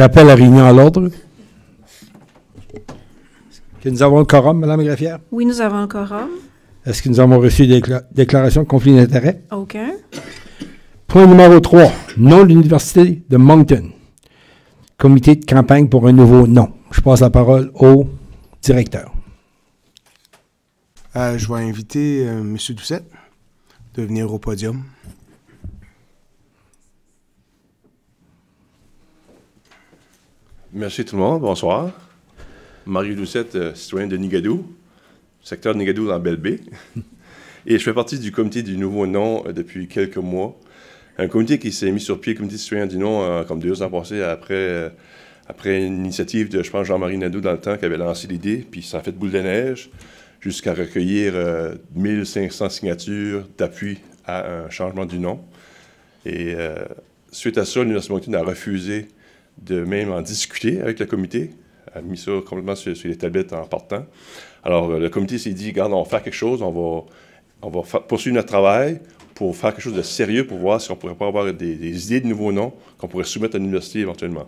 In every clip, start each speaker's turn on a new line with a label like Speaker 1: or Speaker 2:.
Speaker 1: J'appelle la réunion à l'ordre. Est-ce que nous avons le quorum, Mme Greffière?
Speaker 2: Oui, nous avons un quorum.
Speaker 1: Est-ce que nous avons reçu des déclarations de conflit d'intérêt?
Speaker 2: Aucun.
Speaker 1: Point numéro 3. Nom de l'Université de Moncton. Comité de campagne pour un nouveau nom. Je passe la parole au directeur.
Speaker 3: Je vais inviter M. Doucette de venir au podium.
Speaker 4: Merci tout le monde. Bonsoir. Mario Doucette, citoyen de Nigadoo, secteur de Nigadoo dans Belle-Baie. Et je fais partie du comité du nouveau nom depuis quelques mois. Un comité qui s'est mis sur pied, le comité citoyen du nom, comme 2 ans passés après une initiative de, je pense, Jean-Marie Nadeau dans le temps qui avait lancé l'idée, puis ça a fait boule de neige jusqu'à recueillir 1500 signatures d'appui à un changement du nom. Et suite à ça, l'Université de Moncton a refusé de même en discuter avec le comité, a mis ça complètement sur les tablettes en partant. Alors, le comité s'est dit, regarde, on va faire quelque chose, on va poursuivre notre travail pour faire quelque chose de sérieux, pour voir si on ne pourrait pas avoir des idées de nouveaux noms qu'on pourrait soumettre à l'université éventuellement.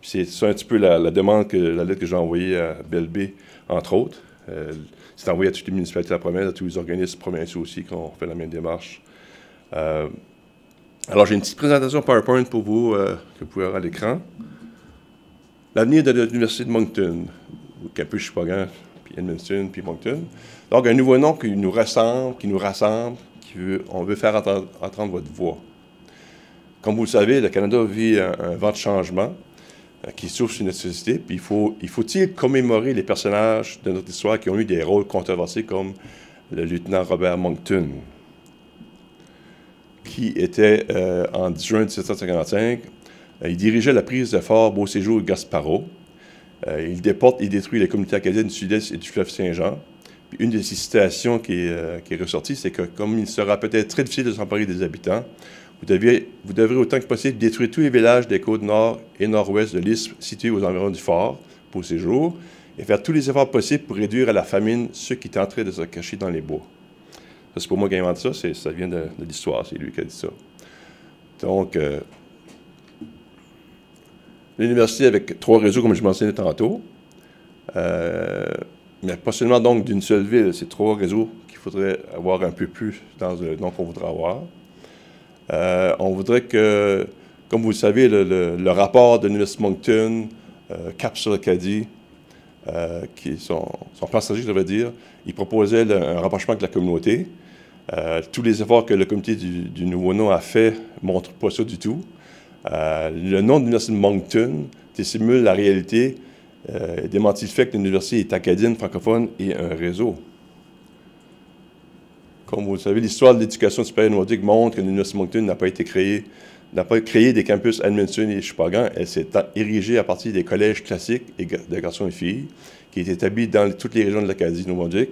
Speaker 4: C'est ça un petit peu la demande, la lettre que j'ai envoyée à Belle-Baie, entre autres. C'est envoyé à toutes les municipalités de la province, à tous les organismes provinciaux aussi qui ont fait la même démarche. Alors, j'ai une petite présentation PowerPoint pour vous que vous pouvez avoir à l'écran. L'avenir de l'Université de Moncton, campus Sheboygan, puis Edmundston, puis Moncton. Donc, un nouveau nom qui nous rassemble, on veut faire entendre votre voix. Comme vous le savez, le Canada vit un vent de changement qui s'ouvre sur notre société, puis il faut-il commémorer les personnages de notre histoire qui ont eu des rôles controversés comme le lieutenant Robert Moncton, qui était, en juin 1755, il dirigeait la prise de Fort Beauséjour Gasparo. Il déporte et détruit les communautés acadiennes du sud-est et du fleuve Saint-Jean. Puis une de ces citations qui est ressortie, c'est que comme il sera peut-être très difficile de s'emparer des habitants, vous devrez autant que possible détruire tous les villages des côtes nord et nord-ouest de l'île situés aux environs du fort Beauséjour et faire tous les efforts possibles pour réduire à la famine ceux qui tenteraient de se cacher dans les bois. Ça, c'est pas moi qui invente ça, ça vient de l'histoire, c'est lui qui a dit ça. Donc, l'université avec 3 réseaux, comme je mentionnais tantôt, mais pas seulement donc d'une seule ville, c'est 3 réseaux qu'il faudrait avoir un peu plus dans le nom qu'on voudrait avoir. On voudrait que, comme vous le savez, le rapport de l'Université de Moncton, Cap sur l'Acadie, qui est son plan stratégique, je devrais dire, il proposait un rapprochement avec la communauté. Tous les efforts que le comité du nouveau nom a fait ne montrent pas ça du tout. Le nom de l'Université de Moncton dissimule la réalité et démentit le fait que l'université est acadienne, francophone et un réseau. Comme vous le savez, l'histoire de l'éducation supérieure nordique montre que l'Université de Moncton n'a pas créé des campus à Edmundston et Sheboygan. Elle s'est érigée à partir des collèges classiques de garçons et filles qui étaient établis dans toutes les régions de l'Acadie nordique.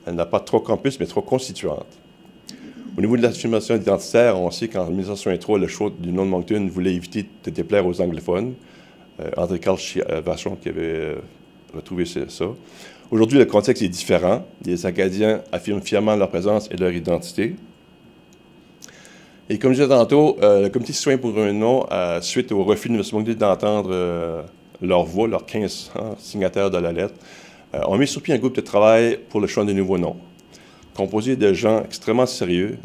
Speaker 4: Elle n'a pas 3 campus, mais 3 constituantes. Au niveau de l'affirmation identitaire, on sait qu'en 1963, le choix du nom de Moncton voulait éviter de déplaire aux anglophones. André Carl Vachon qui avait retrouvé ça. Aujourd'hui, le contexte est différent. Les Acadiens affirment fièrement leur présence et leur identité. Et comme je disais tantôt, le Comité citoyen pour un nom, suite au refus de l'Université de Moncton d'entendre leur voix, leurs 15 signataires de la lettre, ont mis sur pied un groupe de travail pour le choix de nouveaux noms, composé de gens extrêmement sérieux,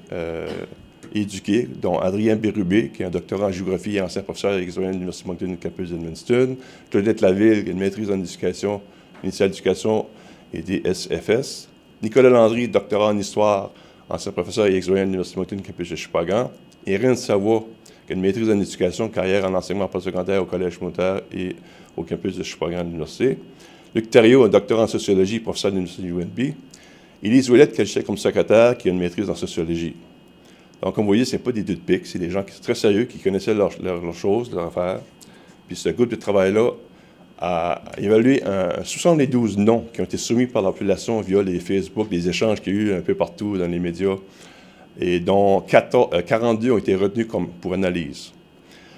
Speaker 4: éduqués, dont Adrien Bérubé, qui est un doctorat en géographie et ancien professeur à l'Université de Moncton, campus d'Edmundston, Claudette Laville, qui a une maîtrise en éducation, initiale d'éducation et des SFS, Nicolas Landry, doctorat en histoire, ancien professeur et ex-doyen de l'Université de Moncton, campus de Sheboygan, et Reine Savoie, qui a une maîtrise en éducation, carrière en enseignement postsecondaire au Collège communautaire et au campus de Sheboygan de l'Université, Luc Thériault, un doctorat en sociologie, professeur de l'Université de UNB, Élise Ouellette, qui agissait comme secrétaire, qui a une maîtrise en sociologie. Donc, comme vous voyez, ce n'est pas des 2 de pique, c'est des gens qui sont très sérieux, qui connaissaient leurs choses, leurs affaires. Puis ce groupe de travail-là a évalué 72 noms qui ont été soumis par la population via les Facebook, les échanges qu'il y a eu un peu partout dans les médias, et dont 42 ont été retenus pour analyse.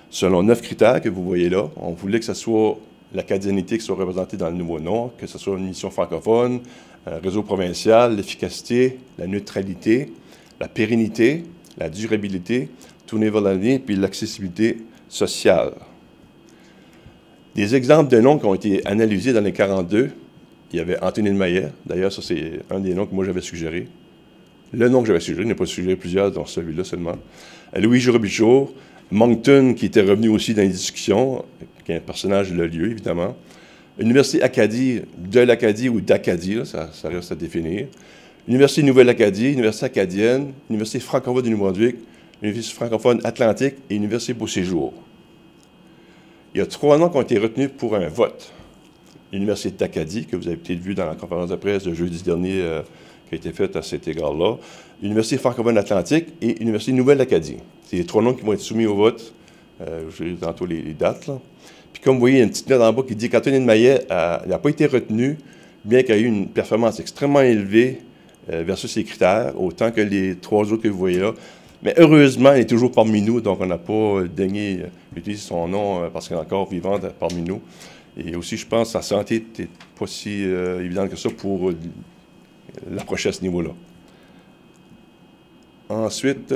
Speaker 4: Selon 9 critères que vous voyez là, on voulait que ce soit l'acadianité qui soit représentée dans le nouveau nom, que ce soit une mission francophone, un réseau provincial, l'efficacité, la neutralité, la pérennité, la durabilité, tourner vers l'avenir, puis l'accessibilité sociale. Des exemples de noms qui ont été analysés dans les 42, il y avait Anthony de Maillet. D'ailleurs, ça, c'est un des noms que moi j'avais suggéré. Le nom que j'avais suggéré, je n'ai pas suggéré plusieurs, dans celui-là seulement. Louis Robichaud, Moncton, qui était revenu aussi dans les discussions, qui est un personnage de le lieu, évidemment. Université Acadie, de l'Acadie ou d'Acadie, ça reste à définir. Université Nouvelle-Acadie, Université acadienne, Université francophone du Nouveau-Brunswick, Université francophone atlantique et Université Beau Séjour. Il y a 3 noms qui ont été retenus pour un vote. L'Université d'Acadie, que vous avez peut-être vu dans la conférence de presse de jeudi dernier qui a été faite à cet égard-là, l'Université francophone atlantique et l'Université Nouvelle-Acadie. C'est les 3 noms qui vont être soumis au vote. Je vais tantôt les dates, là. Puis comme vous voyez, il y a une petite note en bas qui dit qu'Anthony de Maillet n'a pas été retenu, bien qu'il ait eu une performance extrêmement élevée versus ses critères, autant que les 3 autres que vous voyez là. Mais heureusement, il est toujours parmi nous, donc on n'a pas daigné utiliser son nom parce qu'il est encore vivant parmi nous. Et aussi, je pense que sa santé n'est pas si évidente que ça pour l'approcher à ce niveau-là. Ensuite,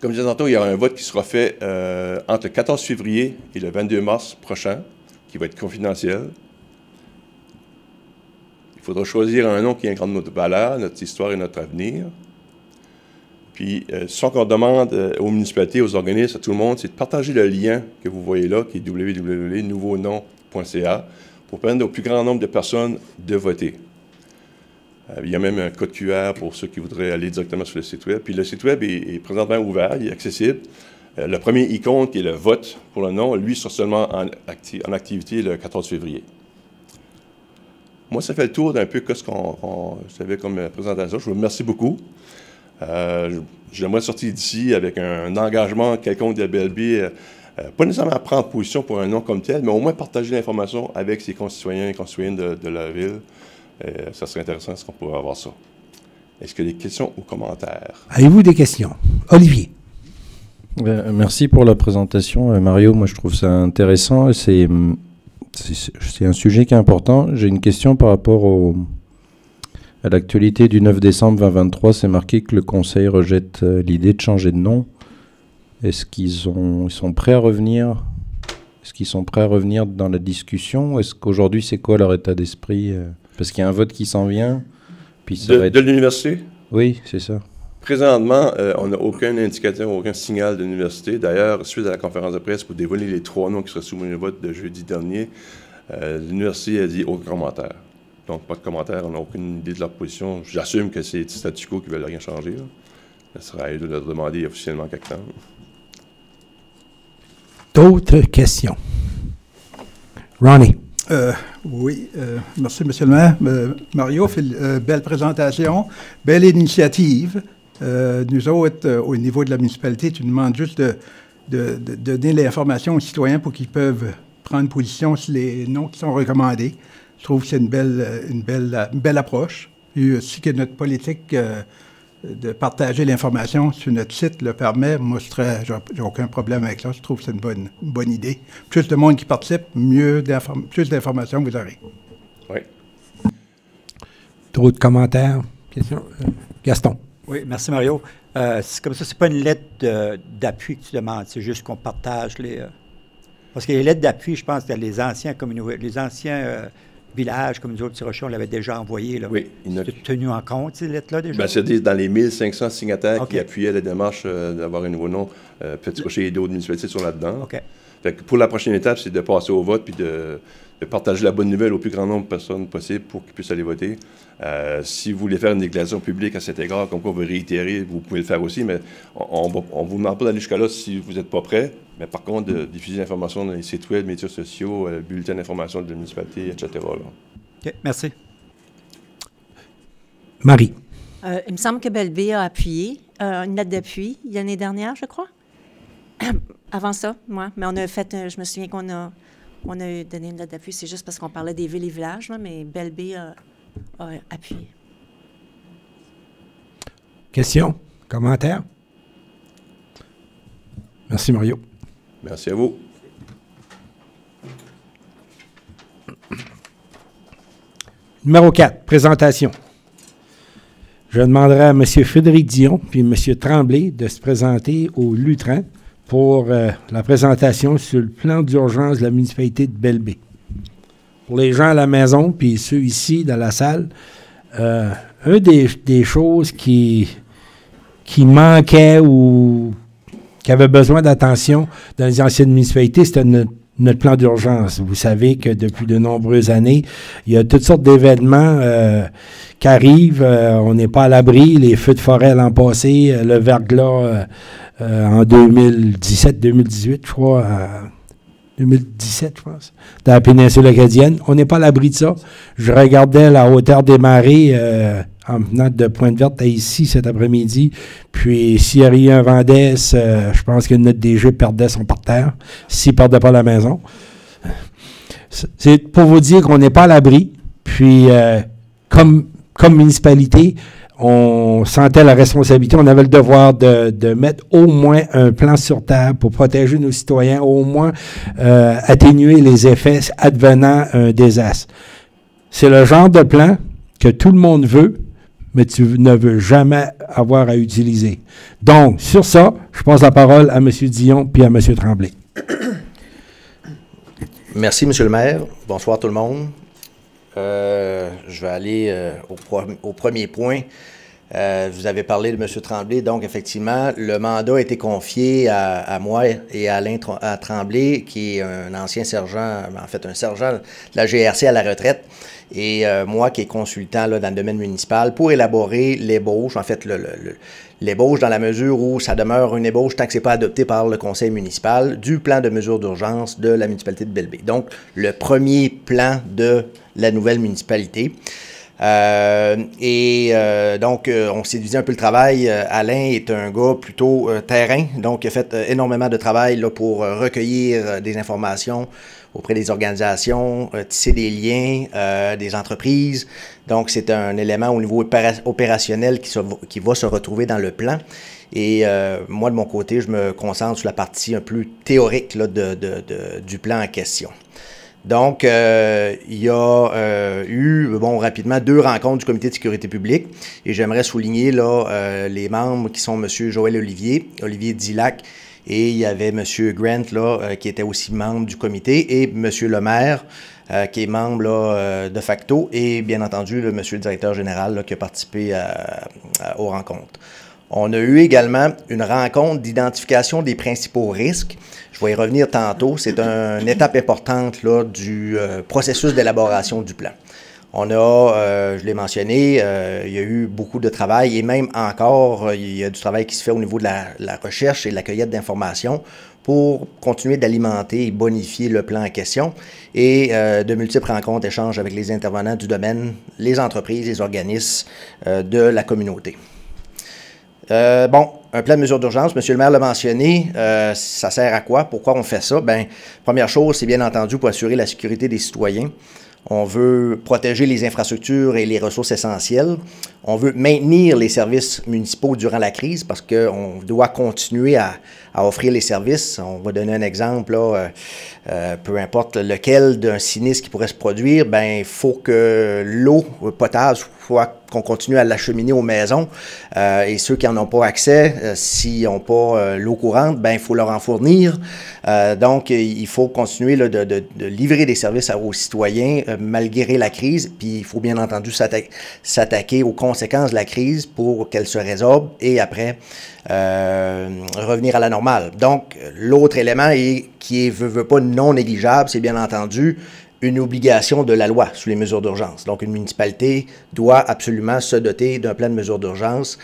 Speaker 4: comme je disais tantôt, il y aura un vote qui sera fait entre le 14 février et le 22 mars prochain, qui va être confidentiel. Il faudra choisir un nom qui incarne notre valeur, notre histoire et notre avenir. Puis, ce qu'on demande aux municipalités, aux organismes, à tout le monde, c'est de partager le lien que vous voyez là, qui est www.nouveaunom.ca, pour permettre au plus grand nombre de personnes de voter. Il y a même un code QR pour ceux qui voudraient aller directement sur le site Web. Puis le site Web est présentement ouvert, il est accessible. Le premier icône, qui est le vote pour le nom, lui, sera seulement en activité le 14 février. Moi, ça fait le tour d'un peu ce qu'on savait comme présentation. Je vous remercie beaucoup. J'aimerais sortir d'ici avec un engagement quelconque de la BLB, pas nécessairement à prendre position pour un nom comme tel, mais au moins partager l'information avec ses concitoyens et concitoyennes de la ville. Ça serait intéressant si on pourrait avoir ça. Est-ce qu'il y a des questions ou commentaires?
Speaker 1: Avez-vous des questions? Olivier.
Speaker 2: Merci pour la présentation, Mario. Moi, je trouve ça intéressant. C'est un sujet qui est important. J'ai une question par rapport à l'actualité du 9 décembre 2023. C'est marqué que le Conseil rejette l'idée de changer de nom. Est-ce qu'ils sont prêts à revenir? Est-ce qu'ils sont prêts à revenir dans la discussion? Est-ce qu'aujourd'hui, c'est quoi leur état d'esprit? Parce qu'il y a un vote qui s'en vient. Puis ça va être...
Speaker 4: De l'université?
Speaker 2: Oui, c'est ça.
Speaker 4: Présentement, on n'a aucun indicateur, aucun signal de l'université. D'ailleurs, suite à la conférence de presse pour dévoiler les 3 noms qui seraient soumis au vote de jeudi dernier, l'université a dit aucun commentaire. Donc, pas de commentaire, on n'a aucune idée de leur position. J'assume que c'est statu quo qui ne veulent rien changer. Là. Ça sera à eux de leur demander officiellement quelque temps.
Speaker 1: D'autres questions? Ronnie.
Speaker 5: Oui, merci, M. le maire. Mario, belle présentation, belle initiative. Nous autres, au niveau de la municipalité, tu nous demandes juste de donner l'information aux citoyens pour qu'ils peuvent prendre position sur les noms qui sont recommandés. Je trouve que c'est une belle approche. Et aussi que notre politique de partager l'information sur notre site le permet, moi, j'ai aucun problème avec ça. Je trouve que c'est une bonne idée. Plus de monde qui participe, plus d'informations vous aurez.
Speaker 4: Oui.
Speaker 1: D'autres commentaires? Questions? Gaston.
Speaker 6: Oui, merci Mario. C'est comme ça, c'est pas une lettre d'appui que tu demandes, c'est juste qu'on partage les... Parce que les lettres d'appui, je pense que les anciens villages, comme nous autres, Tirochon, on l'avait déjà envoyé. Là.
Speaker 4: Oui.
Speaker 6: C'est tenu en compte, ces lettres-là, déjà?
Speaker 4: Bien, c'est dans les 1500 signataires qui appuyaient la démarche d'avoir un nouveau nom. Petit Rocher et d'autres municipalités sont là-dedans.
Speaker 6: OK.
Speaker 4: Fait que pour la prochaine étape, c'est de passer au vote puis de partager la bonne nouvelle au plus grand nombre de personnes possible pour qu'ils puissent aller voter. Si vous voulez faire une déclaration publique à cet égard, comme quoi vous réitérez, vous pouvez le faire aussi, mais on vous demande pas d'aller jusqu'à là si vous n'êtes pas prêt. Mais par contre, de diffuser l'information dans les sites web, médias sociaux, bulletins d'information de la municipalité, etc. Là.
Speaker 6: OK, merci.
Speaker 1: Marie.
Speaker 7: Il me semble que Belleville a appuyé une lettre d'appui l'année dernière, je crois. Avant ça, moi. Mais on a fait, je me souviens qu'on a donné une lettre d'appui. C'est juste parce qu'on parlait des villes et villages, là, mais Belleville a appuyé.
Speaker 1: Questions? Commentaires? Merci, Mario.
Speaker 4: Merci à vous.
Speaker 1: Numéro 4, présentation. Je demanderai à M. Frédéric Dion puis M. Tremblay de se présenter au Lutrin pour la présentation sur le plan d'urgence de la municipalité de Belle-Baie. Pour les gens à la maison, puis ceux ici dans la salle, une des choses qui manquait ou qui avait besoin d'attention dans les anciennes municipalités, c'était notre plan d'urgence. Vous savez que depuis de nombreuses années, il y a toutes sortes d'événements qui arrivent. On n'est pas à l'abri. Les feux de forêt l'an passé, le verglas en 2017-2018, je crois. 2017, je pense, dans la péninsule acadienne. On n'est pas à l'abri de ça. Je regardais la hauteur des marées en venant de Pointe-Verte à ici cet après-midi. Puis, s'il y avait eu un vent d'est, je pense que notre DG perdait son parterre, s'il ne perdait pas la maison. C'est pour vous dire qu'on n'est pas à l'abri. Puis, comme municipalité, on sentait la responsabilité, on avait le devoir de mettre au moins un plan sur table pour protéger nos citoyens, au moins atténuer les effets advenant un désastre. C'est le genre de plan que tout le monde veut, mais tu ne veux jamais avoir à utiliser. Donc, sur ça, je passe la parole à M. Dion puis à M. Tremblay.
Speaker 8: Merci, M. le maire. Bonsoir tout le monde. Je vais aller au premier point. Vous avez parlé de M. Tremblay, donc effectivement, le mandat a été confié à moi et à Alain Tremblay, qui est un ancien sergent, en fait un sergent de la GRC à la retraite, et moi qui est consultant là, dans le domaine municipal, pour élaborer l'ébauche, en fait l'ébauche dans la mesure où ça demeure une ébauche tant que ce n'est pas adopté par le conseil municipal, du plan de mesures d'urgence de la municipalité de Belle-Baie. Donc, le premier plan de la nouvelle municipalité. Donc, on s'est divisé un peu le travail. Alain est un gars plutôt terrain, donc il a fait énormément de travail là, pour recueillir des informations auprès des organisations, tisser des liens, des entreprises. Donc, c'est un élément au niveau opérationnel qui va se retrouver dans le plan. Et moi, de mon côté, je me concentre sur la partie un peu théorique là, du plan en question. Donc, il y a eu, rapidement, 2 rencontres du comité de sécurité publique et j'aimerais souligner là les membres qui sont M. Joël Olivier Dillac, et il y avait M. Grant là, qui était aussi membre du comité, et M. Lemaire, qui est membre là, de facto, et bien entendu, M. le directeur général là, qui a participé aux rencontres. On a eu également une rencontre d'identification des principaux risques. Je vais y revenir tantôt. C'est une étape importante là, du processus d'élaboration du plan. On a, je l'ai mentionné, il y a eu beaucoup de travail et même encore, il y a du travail qui se fait au niveau de la recherche et de la cueillette d'informations pour continuer d'alimenter et bonifier le plan en question, et de multiples rencontres, échanges avec les intervenants du domaine, les entreprises, les organismes de la communauté. Un plan de mesures d'urgence, M. le maire l'a mentionné, ça sert à quoi? Pourquoi on fait ça? Bien, première chose, c'est bien entendu pour assurer la sécurité des citoyens. On veut protéger les infrastructures et les ressources essentielles. On veut maintenir les services municipaux durant la crise parce qu'on doit continuer à offrir les services. On va donner un exemple, là, peu importe lequel d'un sinistre qui pourrait se produire, ben il faut que l'eau potable soit qu'on continue à l'acheminer aux maisons. Et ceux qui n'en ont pas accès, s'ils n'ont pas l'eau courante, ben il faut leur en fournir. Donc, il faut continuer là, de livrer des services aux citoyens malgré la crise. Puis, il faut bien entendu s'attaquer aux conséquences de la crise pour qu'elle se résorbe et après revenir à la normale. Donc, l'autre élément qui est veut pas non négligeable, c'est bien entendu une obligation de la loi sur les mesures d'urgence. Donc, une municipalité doit absolument se doter d'un plan de mesures d'urgence.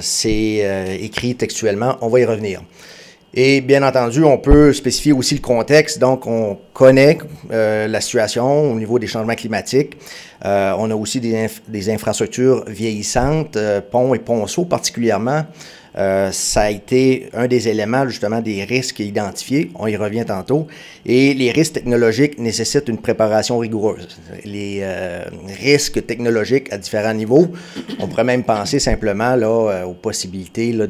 Speaker 8: C'est écrit textuellement, on va y revenir. Et bien entendu, on peut spécifier aussi le contexte. Donc, on connaît la situation au niveau des changements climatiques. On a aussi des infrastructures vieillissantes, ponts et ponceaux particulièrement. Ça a été un des éléments, justement, des risques identifiés. On y revient tantôt. Et les risques technologiques nécessitent une préparation rigoureuse. Les risques technologiques à différents niveaux, on pourrait même penser simplement là, aux possibilités là,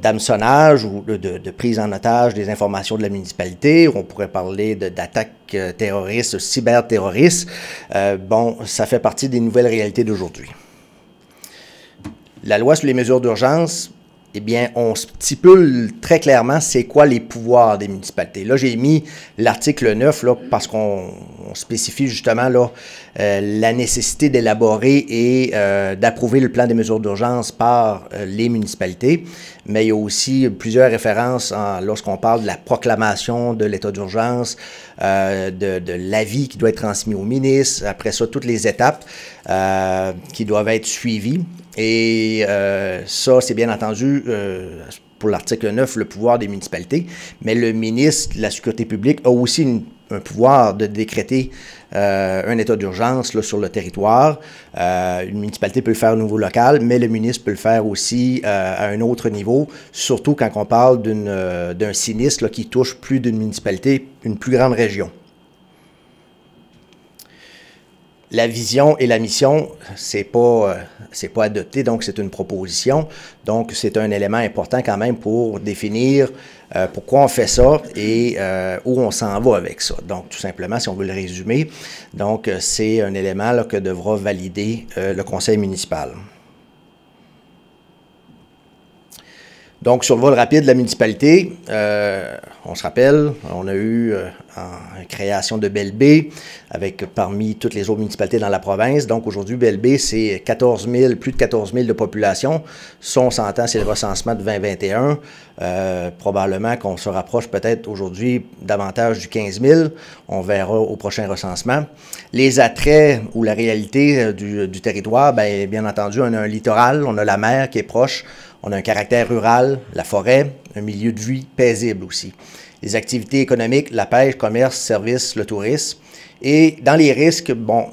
Speaker 8: d'hameçonnage ou de prise en otage des informations de la municipalité. On pourrait parler d'attaques terroristes, cyberterroristes. Ça fait partie des nouvelles réalités d'aujourd'hui. La loi sur les mesures d'urgence eh bien, on stipule très clairement c'est quoi les pouvoirs des municipalités. Là, j'ai mis l'article 9 là, parce qu'on spécifie justement là, la nécessité d'élaborer et d'approuver le plan des mesures d'urgence par les municipalités. Mais il y a aussi plusieurs références lorsqu'on parle de la proclamation de l'état d'urgence, de l'avis qui doit être transmis au ministre, après ça, toutes les étapes qui doivent être suivies. Et ça, c'est bien entendu, pour l'article 9, le pouvoir des municipalités, mais le ministre de la Sécurité publique a aussi un pouvoir de décréter un état d'urgence sur le territoire. Une municipalité peut le faire au niveau local, mais le ministre peut le faire aussi à un autre niveau, surtout quand on parle d'un sinistre qui touche plus d'une municipalité, une plus grande région. La vision et la mission, c'est pas adopté, donc c'est une proposition. Donc, c'est un élément important quand même pour définir pourquoi on fait ça et où on s'en va avec ça. Donc, tout simplement, si on veut le résumer, donc c'est un élément là, que devra valider le conseil municipal. Donc, sur le vol rapide de la municipalité, on se rappelle, on a eu en création de Belle-Baie, avec parmi toutes les autres municipalités dans la province. Donc, aujourd'hui, Belle-Baie, c'est plus de 14 000 de population. Ça, on s'entend, c'est le recensement de 2021. Probablement qu'on se rapproche peut-être aujourd'hui davantage du 15 000. On verra au prochain recensement. Les attraits ou la réalité du territoire, bien entendu, on a un littoral, on a la mer qui est proche. On a un caractère rural, la forêt, un milieu de vie paisible aussi. Les activités économiques, la pêche, commerce, services, le tourisme. Et dans les risques, bon,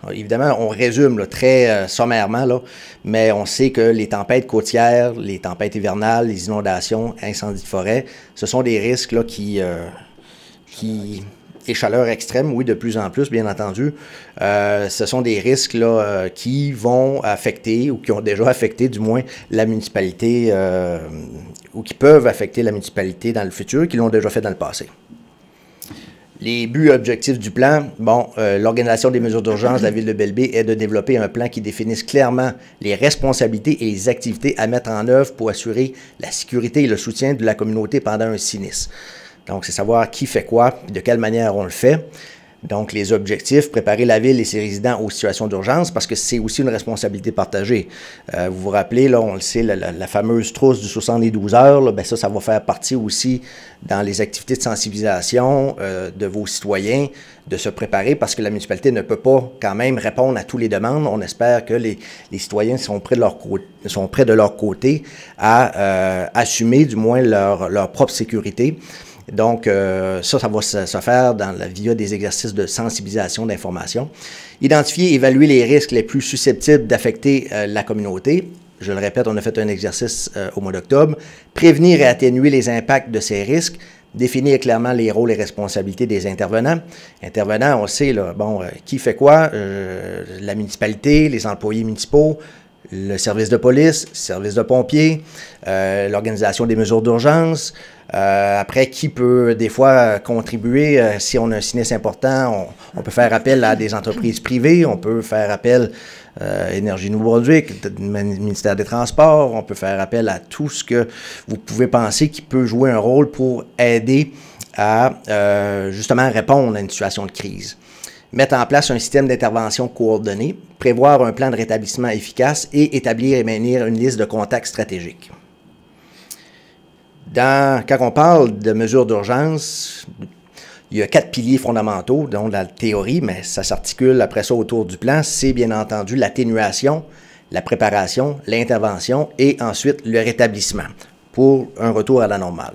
Speaker 8: évidemment, on résume là, très sommairement, là, mais on sait que les tempêtes côtières, les tempêtes hivernales, les inondations, incendies de forêt, ce sont des risques là, et chaleur extrême, oui, de plus en plus, bien entendu. Ce sont des risques là, qui vont affecter, ou qui ont déjà affecté, du moins, la municipalité, ou qui peuvent affecter la municipalité dans le futur, qui l'ont déjà fait dans le passé. Les buts et objectifs du plan, bon, l'organisation des mesures d'urgence de la ville de Belle-Baie est de développer un plan qui définisse clairement les responsabilités et les activités à mettre en œuvre pour assurer la sécurité et le soutien de la communauté pendant un sinistre. Donc, c'est savoir qui fait quoi et de quelle manière on le fait. Donc, les objectifs, préparer la ville et ses résidents aux situations d'urgence, parce que c'est aussi une responsabilité partagée. Vous vous rappelez, là, on le sait, la fameuse trousse du 72 heures, là, bien ça va faire partie aussi dans les activités de sensibilisation de vos citoyens, de se préparer, parce que la municipalité ne peut pas quand même répondre à toutes les demandes. On espère que les citoyens sont prêts de leur côté à assumer du moins leur propre sécurité. Donc, ça va se faire via des exercices de sensibilisation, d'information. Identifier et évaluer les risques les plus susceptibles d'affecter la communauté. Je le répète, on a fait un exercice au mois d'octobre. Prévenir et atténuer les impacts de ces risques. Définir clairement les rôles et responsabilités des intervenants. Intervenants, on sait, là, bon, qui fait quoi? La municipalité, les employés municipaux, le service de police, le service de pompiers, l'organisation des mesures d'urgence. Après, qui peut des fois contribuer si on a un sinistre important? On peut faire appel à des entreprises privées, on peut faire appel à Énergie Nouveau-Brunswick, ministère des Transports, on peut faire appel à tout ce que vous pouvez penser qui peut jouer un rôle pour aider à justement répondre à une situation de crise. Mettre en place un système d'intervention coordonné, prévoir un plan de rétablissement efficace et établir et maintenir une liste de contacts stratégiques. Quand on parle de mesures d'urgence, il y a 4 piliers fondamentaux, dont la théorie, mais ça s'articule après ça autour du plan. C'est bien entendu l'atténuation, la préparation, l'intervention et ensuite le rétablissement pour un retour à la normale.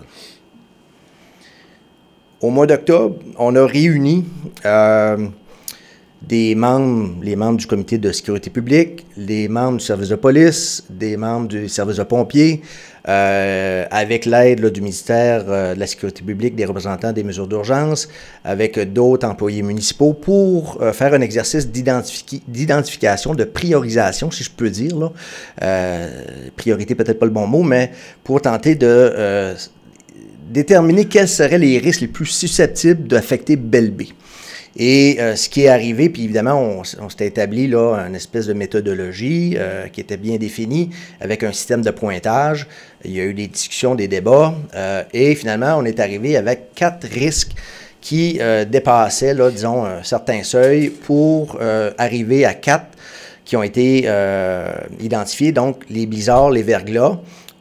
Speaker 8: Au mois d'octobre, on a réuni les membres du comité de sécurité publique, les membres du service de police, des membres du service de pompiers, avec l'aide du ministère de la Sécurité publique, des représentants des mesures d'urgence, avec d'autres employés municipaux pour faire un exercice d'identification, de priorisation, si je peux dire. Là. Priorité, peut-être pas le bon mot, mais pour tenter de déterminer quels seraient les risques les plus susceptibles d'affecter Belle-Baie. Et ce qui est arrivé, puis évidemment, on s'était établi là une espèce de méthodologie qui était bien définie avec un système de pointage. Il y a eu des discussions, des débats, et finalement, on est arrivé avec 4 risques qui dépassaient, là, disons, un certain seuil pour arriver à 4 qui ont été identifiés. Donc, les blizzards, les verglas.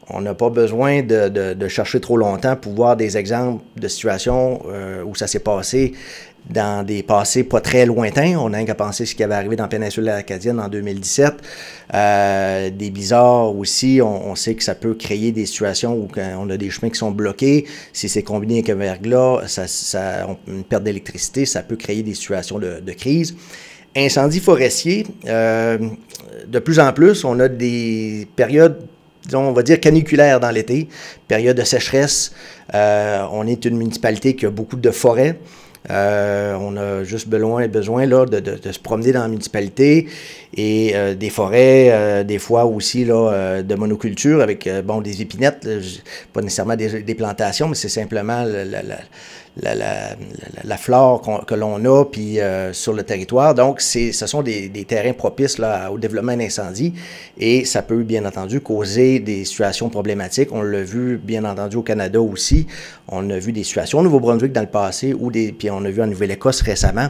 Speaker 8: On n'a pas besoin de chercher trop longtemps pour voir des exemples de situations où ça s'est passé dans des passés pas très lointains. On n'a qu'à penser ce qui avait arrivé dans la péninsule acadienne en 2017. Des blizzards aussi, on sait que ça peut créer des situations où on a des chemins qui sont bloqués. Si c'est combiné avec un verglas, une perte d'électricité, ça peut créer des situations de crise. Incendies forestiers, de plus en plus, on a des périodes, disons, on va dire caniculaires dans l'été, période de sécheresse. On est une municipalité qui a beaucoup de forêts. On a juste besoin là, de se promener dans la municipalité et des forêts, des fois aussi là, de monoculture avec des épinettes, pas nécessairement des plantations, mais c'est simplement la flore que l'on a puis sur le territoire. Donc, ce sont des terrains propices là, au développement d'incendies et ça peut, bien entendu, causer des situations problématiques. On l'a vu, bien entendu, au Canada aussi. On a vu des situations au Nouveau-Brunswick dans le passé, puis on a vu en Nouvelle-Écosse récemment,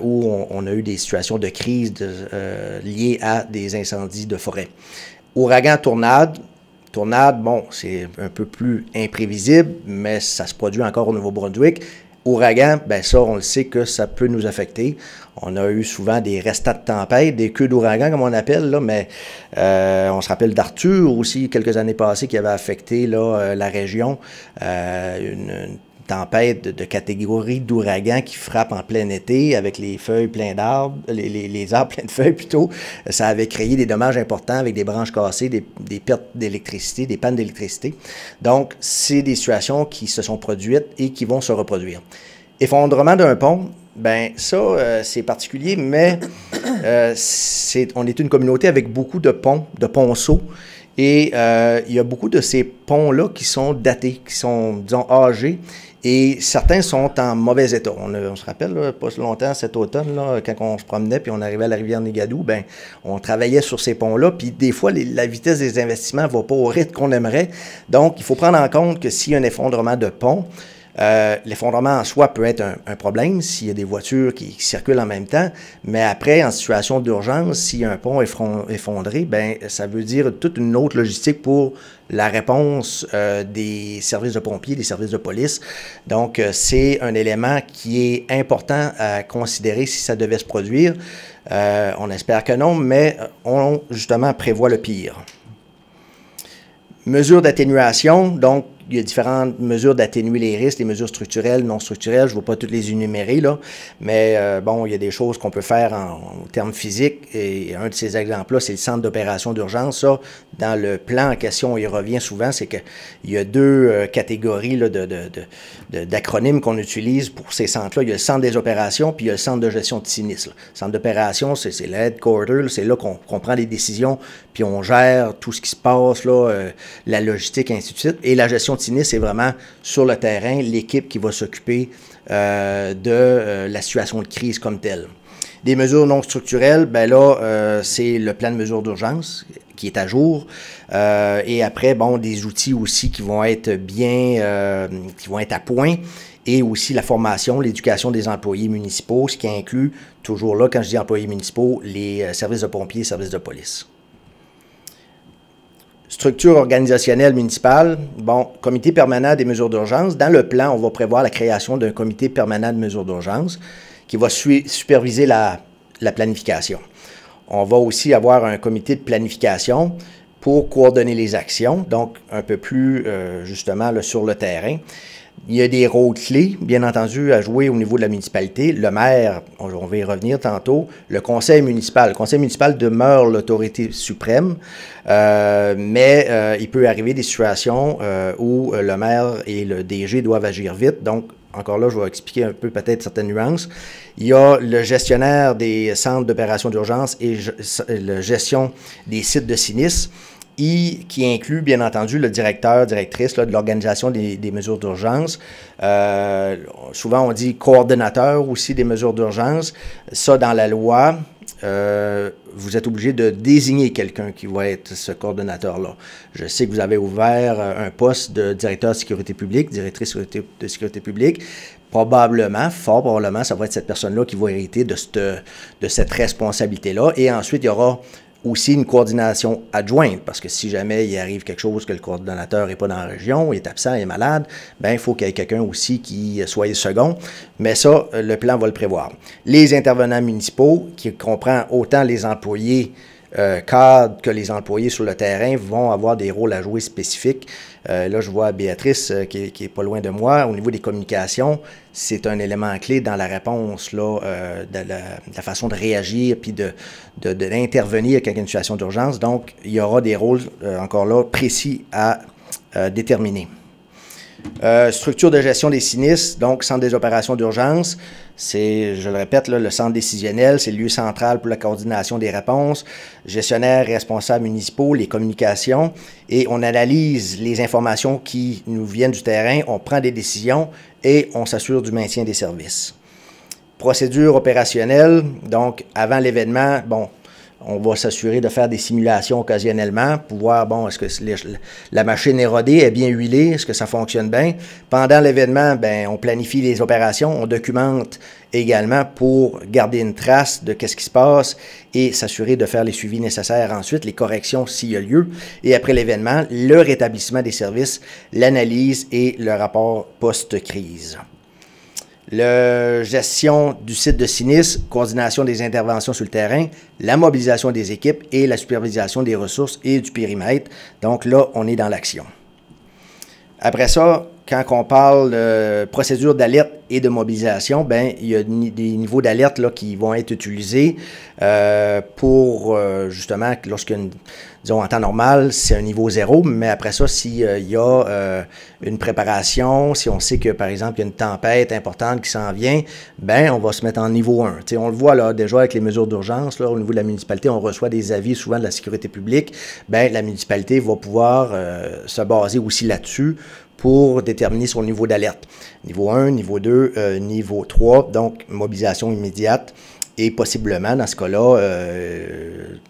Speaker 8: où on a eu des situations de crise liées à des incendies de forêt. Ouragan, tornade, bon, c'est un peu plus imprévisible, mais ça se produit encore au Nouveau-Brunswick. Ouragan, bien ça, on le sait que ça peut nous affecter. On a eu souvent des restants de tempête, des queues d'ouragan, comme on appelle, là, mais on se rappelle d'Arthur aussi, quelques années passées, qui avait affecté là, la région. Une tempête de catégorie d'ouragan qui frappe en plein été avec les feuilles pleines d'arbres, les arbres pleins de feuilles plutôt. Ça avait créé des dommages importants avec des branches cassées, des pertes d'électricité, des pannes d'électricité. Donc, c'est des situations qui se sont produites et qui vont se reproduire. Effondrement d'un pont, ben ça, c'est particulier, mais on est une communauté avec beaucoup de ponceaux. Et il y a beaucoup de ces ponts-là qui sont datés, qui sont, disons, âgés. Et certains sont en mauvais état. On se rappelle, là, pas longtemps, cet automne, là, quand on se promenait puis on arrivait à la rivière Négadou, ben, on travaillait sur ces ponts-là. Puis des fois, la vitesse des investissements ne va pas au rythme qu'on aimerait. Donc, il faut prendre en compte que s'il y a un effondrement de pont, l'effondrement en soi peut être un problème s'il y a des voitures qui circulent en même temps, mais après, en situation d'urgence, s'il y a un pont effondré, ben ça veut dire toute une autre logistique pour la réponse des services de pompiers, des services de police. Donc, c'est un élément qui est important à considérer si ça devait se produire. On espère que non, mais on, justement, prévoit le pire. Mesures d'atténuation, donc, il y a différentes mesures d'atténuer les risques, des mesures structurelles, non structurelles. Je ne vais pas toutes les énumérer, là, mais bon, il y a des choses qu'on peut faire en termes physiques. Et un de ces exemples-là, c'est le centre d'opération d'urgence. Ça, dans le plan en question, il revient souvent, c'est qu'il y a deux catégories là, d'acronymes qu'on utilise pour ces centres-là. Il y a le centre des opérations, puis il y a le centre de gestion de sinistre. Le centre d'opération, c'est le headquarter, c'est là qu'on prend des décisions, puis on gère tout ce qui se passe, là, la logistique, ainsi de suite. Et la gestion de sinistre, c'est vraiment sur le terrain, l'équipe qui va s'occuper de la situation de crise comme telle. Des mesures non structurelles, ben là, c'est le plan de mesures d'urgence qui est à jour. Et après, bon, des outils aussi qui vont être bien, qui vont être à point. Et aussi la formation, l'éducation des employés municipaux, ce qui inclut, toujours là, quand je dis employés municipaux, les services de pompiers, services de police. Structure organisationnelle municipale, bon, comité permanent des mesures d'urgence. Dans le plan, on va prévoir la création d'un comité permanent de mesures d'urgence qui va superviser la planification. On va aussi avoir un comité de planification pour coordonner les actions, donc un peu plus justement là, sur le terrain. Il y a des rôles clés, bien entendu, à jouer au niveau de la municipalité. Le maire, on va y revenir tantôt. Le conseil municipal. Le conseil municipal demeure l'autorité suprême, mais il peut arriver des situations où le maire et le DG doivent agir vite. Donc, encore là, je vais expliquer un peu peut-être certaines nuances. Il y a le gestionnaire des centres d'opération d'urgence et la gestion des sites de sinistre. qui inclut, bien entendu, le directeur, directrice là, de l'organisation des mesures d'urgence. Souvent, on dit coordonnateur aussi des mesures d'urgence. Ça, dans la loi, vous êtes obligé de désigner quelqu'un qui va être ce coordonnateur-là. Je sais que vous avez ouvert un poste de directeur de sécurité publique, directrice de sécurité publique. Probablement, fort probablement, ça va être cette personne-là qui va hériter de cette responsabilité-là. Et ensuite, il y aura aussi une coordination adjointe, parce que si jamais il arrive quelque chose que le coordonnateur n'est pas dans la région, il est absent, il est malade, bien, il faut qu'il y ait quelqu'un aussi qui soit second. Mais ça, le plan va le prévoir. Les intervenants municipaux, qui comprend autant les employés cadres que les employés sur le terrain, vont avoir des rôles à jouer spécifiques. Là, je vois Béatrice qui est pas loin de moi. Au niveau des communications, c'est un élément clé dans la réponse, là, de la façon de réagir puis d'intervenir quand il y a une situation d'urgence. Donc, il y aura des rôles, encore là, précis à déterminer. Structure de gestion des sinistres, donc centre des opérations d'urgence, c'est, je le répète, là, le centre décisionnel, c'est le lieu central pour la coordination des réponses, gestionnaires, responsables municipaux, les communications, et on analyse les informations qui nous viennent du terrain, on prend des décisions et on s'assure du maintien des services. Procédure opérationnelle, donc avant l'événement, bon, on va s'assurer de faire des simulations occasionnellement pour voir, bon, est-ce que la machine est rodée, est bien huilée, est-ce que ça fonctionne bien. Pendant l'événement, ben, on planifie les opérations, on documente également pour garder une trace de qu'est-ce qui se passe et s'assurer de faire les suivis nécessaires ensuite, les corrections s'il y a lieu. Et après l'événement, le rétablissement des services, l'analyse et le rapport post-crise. La gestion du site de sinistre, coordination des interventions sur le terrain, la mobilisation des équipes et la supervision des ressources et du périmètre. Donc là, on est dans l'action. Après ça, quand on parle de procédure d'alerte et de mobilisation, ben il y a des niveaux d'alerte là qui vont être utilisés pour justement, disons en temps normal, c'est un niveau 0, mais après ça, s'il y a une préparation, si on sait que, par exemple, il y a une tempête importante qui s'en vient, ben on va se mettre en niveau 1. T'sais, on le voit là déjà avec les mesures d'urgence, là, au niveau de la municipalité, on reçoit des avis souvent de la sécurité publique, ben la municipalité va pouvoir se baser aussi là-dessus pour déterminer son niveau d'alerte. Niveau 1, niveau 2, niveau 3, donc mobilisation immédiate et possiblement, dans ce cas-là,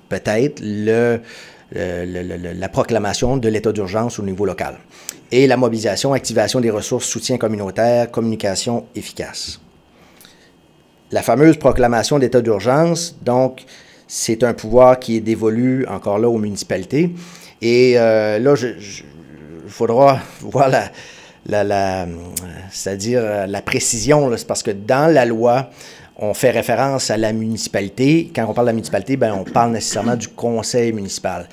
Speaker 8: peut-être la proclamation de l'état d'urgence au niveau local. Et la mobilisation, activation des ressources, soutien communautaire, communication efficace. La fameuse proclamation d'état d'urgence, donc, c'est un pouvoir qui est dévolu encore là aux municipalités. Et là, il faudra voir c'est-à-dire la précision, là, c'est parce que dans la loi, on fait référence à la municipalité. Quand on parle de la municipalité, ben, on parle nécessairement du conseil municipal.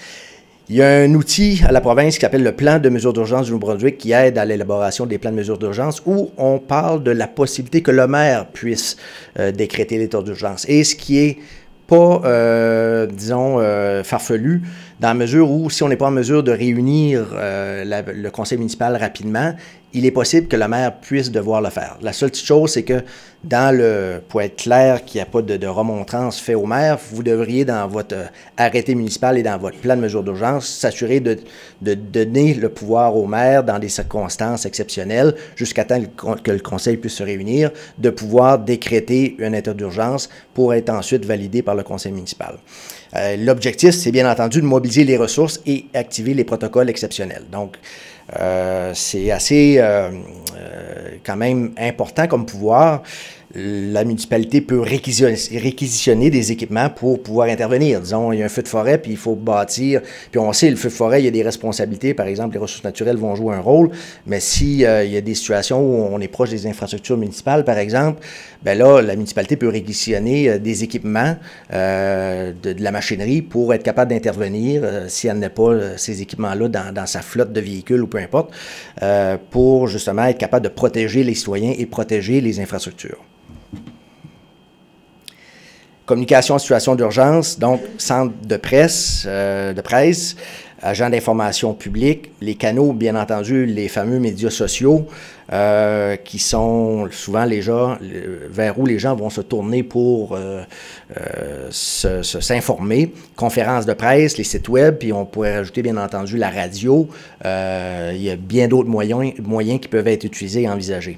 Speaker 8: Il y a un outil à la province qui s'appelle le plan de mesures d'urgence du Nouveau-Brunswick qui aide à l'élaboration des plans de mesures d'urgence où on parle de la possibilité que le maire puisse décréter l'état d'urgence. Et ce qui est pas, disons, farfelu, dans la mesure où, si on n'est pas en mesure de réunir le conseil municipal rapidement, il est possible que le maire puisse devoir le faire. La seule petite chose, c'est que pour être clair qu'il n'y a pas de remontrance fait au maire, vous devriez, dans votre arrêté municipal et dans votre plan de mesures d'urgence, s'assurer de donner le pouvoir au maire dans des circonstances exceptionnelles, jusqu'à temps que le conseil puisse se réunir, de pouvoir décréter un état d'urgence pour être ensuite validé par le conseil municipal. L'objectif, c'est bien entendu de mobiliser les ressources et activer les protocoles exceptionnels. Donc, c'est assez quand même important comme pouvoir. La municipalité peut réquisitionner des équipements pour pouvoir intervenir. Disons, il y a un feu de forêt, puis il faut bâtir. Puis on sait, le feu de forêt, il y a des responsabilités. Par exemple, les ressources naturelles vont jouer un rôle. Mais s'il y a des situations où on est proche des infrastructures municipales, par exemple, ben là, la municipalité peut réquisitionner des équipements, de la machinerie pour être capable d'intervenir si elle n'a pas ces équipements-là dans sa flotte de véhicules ou peu importe, pour justement être capable de protéger les citoyens et protéger les infrastructures. Communication en situation d'urgence, donc centre de presse, agents d'information publique, les canaux, bien entendu, les fameux médias sociaux, qui sont souvent les gens vers où les gens vont se tourner pour s'informer. Conférences de presse, les sites web, puis on pourrait rajouter bien entendu la radio. Il y a bien d'autres moyens qui peuvent être utilisés et envisagés.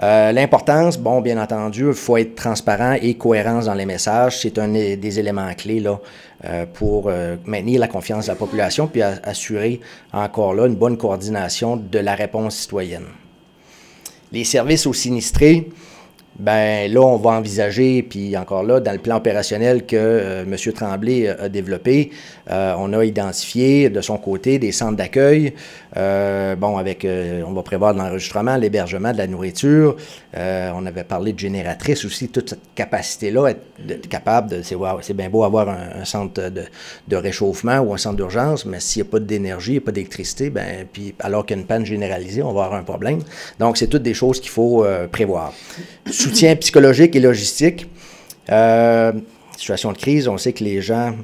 Speaker 8: L'importance, bon, bien entendu, il faut être transparent et cohérent dans les messages. C'est un des éléments clés là, pour maintenir la confiance de la population puis assurer encore là une bonne coordination de la réponse citoyenne. Les services aux sinistrés, ben là, on va envisager, puis encore là, dans le plan opérationnel que M. Tremblay a développé, on a identifié de son côté des centres d'accueil, on va prévoir de l'enregistrement, l'hébergement, de la nourriture, on avait parlé de génératrices aussi, toute cette capacité-là, être capable de, c'est bien beau avoir un centre de réchauffement ou un centre d'urgence, mais s'il n'y a pas d'énergie, il n'y a pas d'électricité, ben, puis alors qu'il y a une panne généralisée, on va avoir un problème. Donc, c'est toutes des choses qu'il faut prévoir. Soutien psychologique et logistique. Situation de crise, on sait que les gens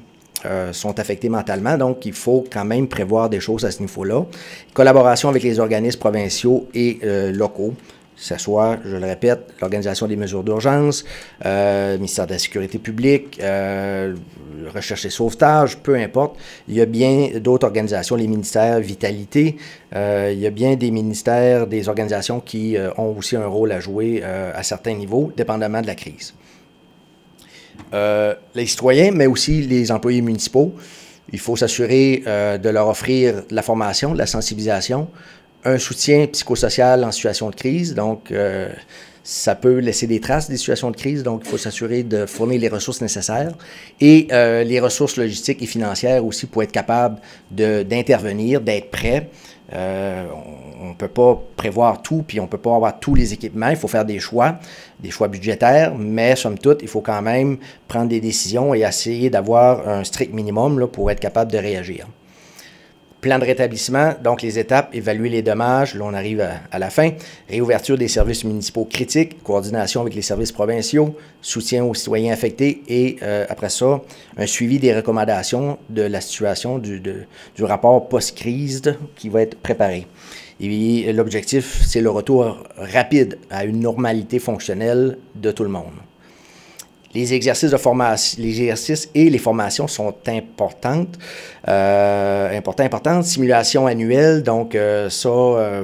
Speaker 8: sont affectés mentalement, donc il faut quand même prévoir des choses à ce niveau-là. Collaboration avec les organismes provinciaux et locaux, que ce soit, je le répète, l'Organisation des mesures d'urgence, le ministère de la Sécurité publique, Recherche et sauvetage, peu importe. Il y a bien d'autres organisations, les ministères Vitalité, il y a bien des ministères, des organisations qui ont aussi un rôle à jouer à certains niveaux, dépendamment de la crise. Les citoyens, mais aussi les employés municipaux, il faut s'assurer de leur offrir de la formation, de la sensibilisation, un soutien psychosocial en situation de crise, donc ça peut laisser des traces des situations de crise, donc il faut s'assurer de fournir les ressources nécessaires et les ressources logistiques et financières aussi pour être capable d'intervenir, d'être prêt. On ne peut pas prévoir tout, puis on ne peut pas avoir tous les équipements. Il faut faire des choix budgétaires, mais somme toute, il faut quand même prendre des décisions et essayer d'avoir un strict minimum là, pour être capable de réagir. Plan de rétablissement, donc les étapes, évaluer les dommages, là on arrive à la fin, réouverture des services municipaux critiques, coordination avec les services provinciaux, soutien aux citoyens affectés et après ça, un suivi des recommandations de la situation du rapport post-crise qui va être préparé. Et l'objectif, c'est le retour rapide à une normalité fonctionnelle de tout le monde. Les exercices de formation, les exercices et les formations sont importantes. Simulation annuelle, donc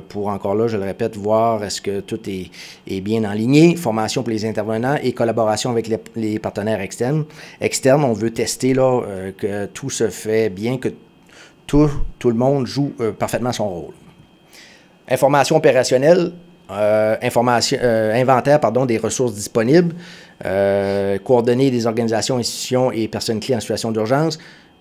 Speaker 8: pour encore là, je le répète, voir est-ce que tout est bien enligné. Formation pour les intervenants et collaboration avec les partenaires externes. On veut tester là, que tout se fait bien, que tout le monde joue parfaitement son rôle. Information opérationnelle. Inventaire des ressources disponibles, coordonner des organisations, institutions et personnes clés en situation d'urgence.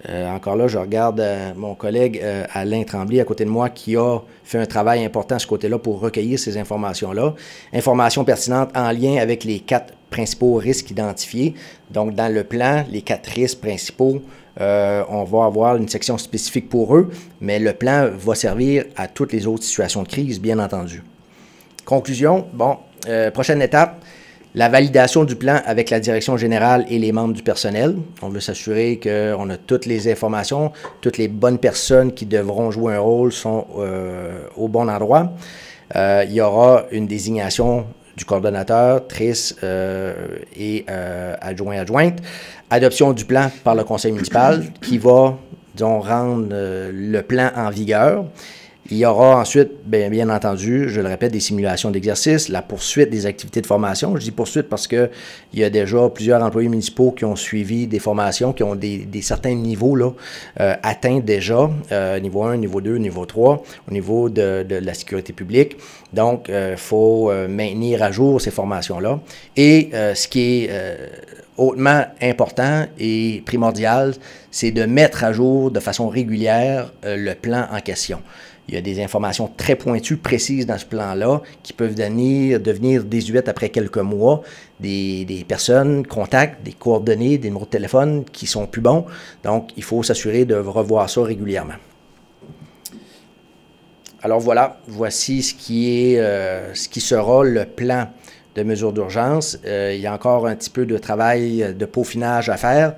Speaker 8: Encore là, je regarde mon collègue Alain Tremblay à côté de moi qui a fait un travail important à ce côté-là pour recueillir ces informations-là. Informations pertinentes en lien avec les 4 principaux risques identifiés. Donc, dans le plan, les 4 risques principaux, on va avoir une section spécifique pour eux, mais le plan va servir à toutes les autres situations de crise, bien entendu. Conclusion, prochaine étape, la validation du plan avec la direction générale et les membres du personnel. On veut s'assurer qu'on a toutes les informations, toutes les bonnes personnes qui devront jouer un rôle sont au bon endroit. Il y aura une désignation du coordonnateur, TRIS et adjointe. Adoption du plan par le conseil municipal qui va, rendre le plan en vigueur. Il y aura ensuite, bien entendu, je le répète, des simulations d'exercice, la poursuite des activités de formation. Je dis poursuite parce qu'il y a déjà plusieurs employés municipaux qui ont suivi des formations, qui ont des certains niveaux là, atteints déjà, niveau 1, niveau 2, niveau 3, au niveau de la sécurité publique. Donc, il faut maintenir à jour ces formations-là. Et ce qui est hautement important et primordial, c'est de mettre à jour de façon régulière le plan en question. Il y a des informations très pointues, précises dans ce plan-là, qui peuvent devenir désuètes après quelques mois. Des personnes, contacts, des coordonnées, des numéros de téléphone qui sont plus bons. Donc, il faut s'assurer de revoir ça régulièrement. Alors voilà, voici ce qui sera le plan de mesures d'urgence. Il y a encore un petit peu de travail de peaufinage à faire,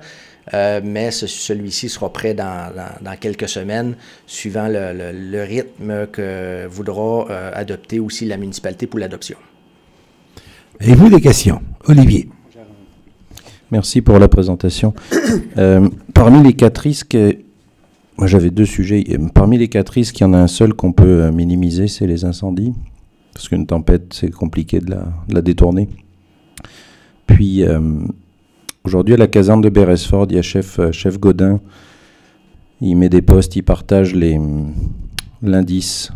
Speaker 8: mais celui-ci sera prêt dans quelques semaines, suivant le rythme que voudra adopter aussi la municipalité pour l'adoption.
Speaker 1: Avez-vous des questions? Olivier.
Speaker 2: Merci pour la présentation. Parmi les 4 risques, moi j'avais 2 sujets. Parmi les 4 risques, il y en a un seul qu'on peut minimiser, c'est les incendies. Parce qu'une tempête, c'est compliqué de la détourner. Puis, aujourd'hui, à la caserne de Beresford, il y a chef Godin. Il met des postes, il partage l'indice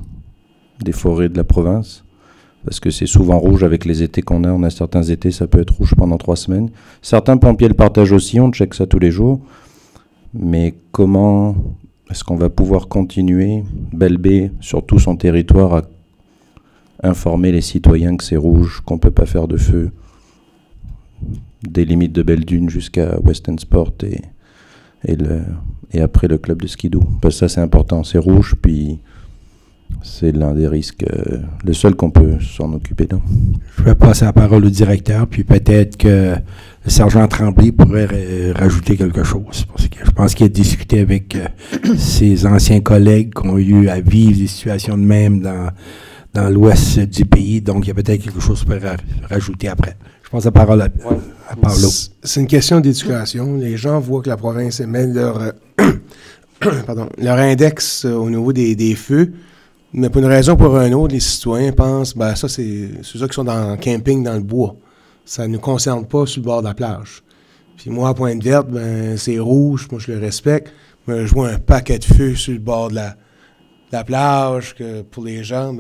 Speaker 2: des forêts de la province. Parce que c'est souvent rouge avec les étés qu'on a. On a certains étés, ça peut être rouge pendant 3 semaines. Certains pompiers le partagent aussi, on check ça tous les jours. Mais comment est-ce qu'on va pouvoir continuer, Belle-Baie, sur tout son territoire, à informer les citoyens que c'est rouge, qu'on ne peut pas faire de feu, des limites de Belle-Dune jusqu'à Western Sport et après le club de skidoo. Parce que ça, c'est important. C'est rouge, puis c'est l'un des risques, le seul qu'on peut s'en occuper. Là.
Speaker 1: Je vais passer la parole au directeur, puis peut-être que le sergent Tremblay pourrait rajouter quelque chose. Parce que je pense qu'il a discuté avec ses anciens collègues qui ont eu à vivre des situations de même dans l'ouest du pays. Donc, il y a peut-être quelque chose pour rajouter après. Je passe la parole à Paolo.
Speaker 3: C'est une question d'éducation. Les gens voient que la province émet leur index au niveau des feux. Mais pour une raison ou pour une autre, les citoyens pensent, ça, c'est ceux qui sont dans le camping dans le bois. Ça ne nous concerne pas sur le bord de la plage. Puis moi, à Pointe-Verte, c'est rouge, moi je le respecte. Mais je vois un paquet de feux sur le bord de la plage, que pour les gens,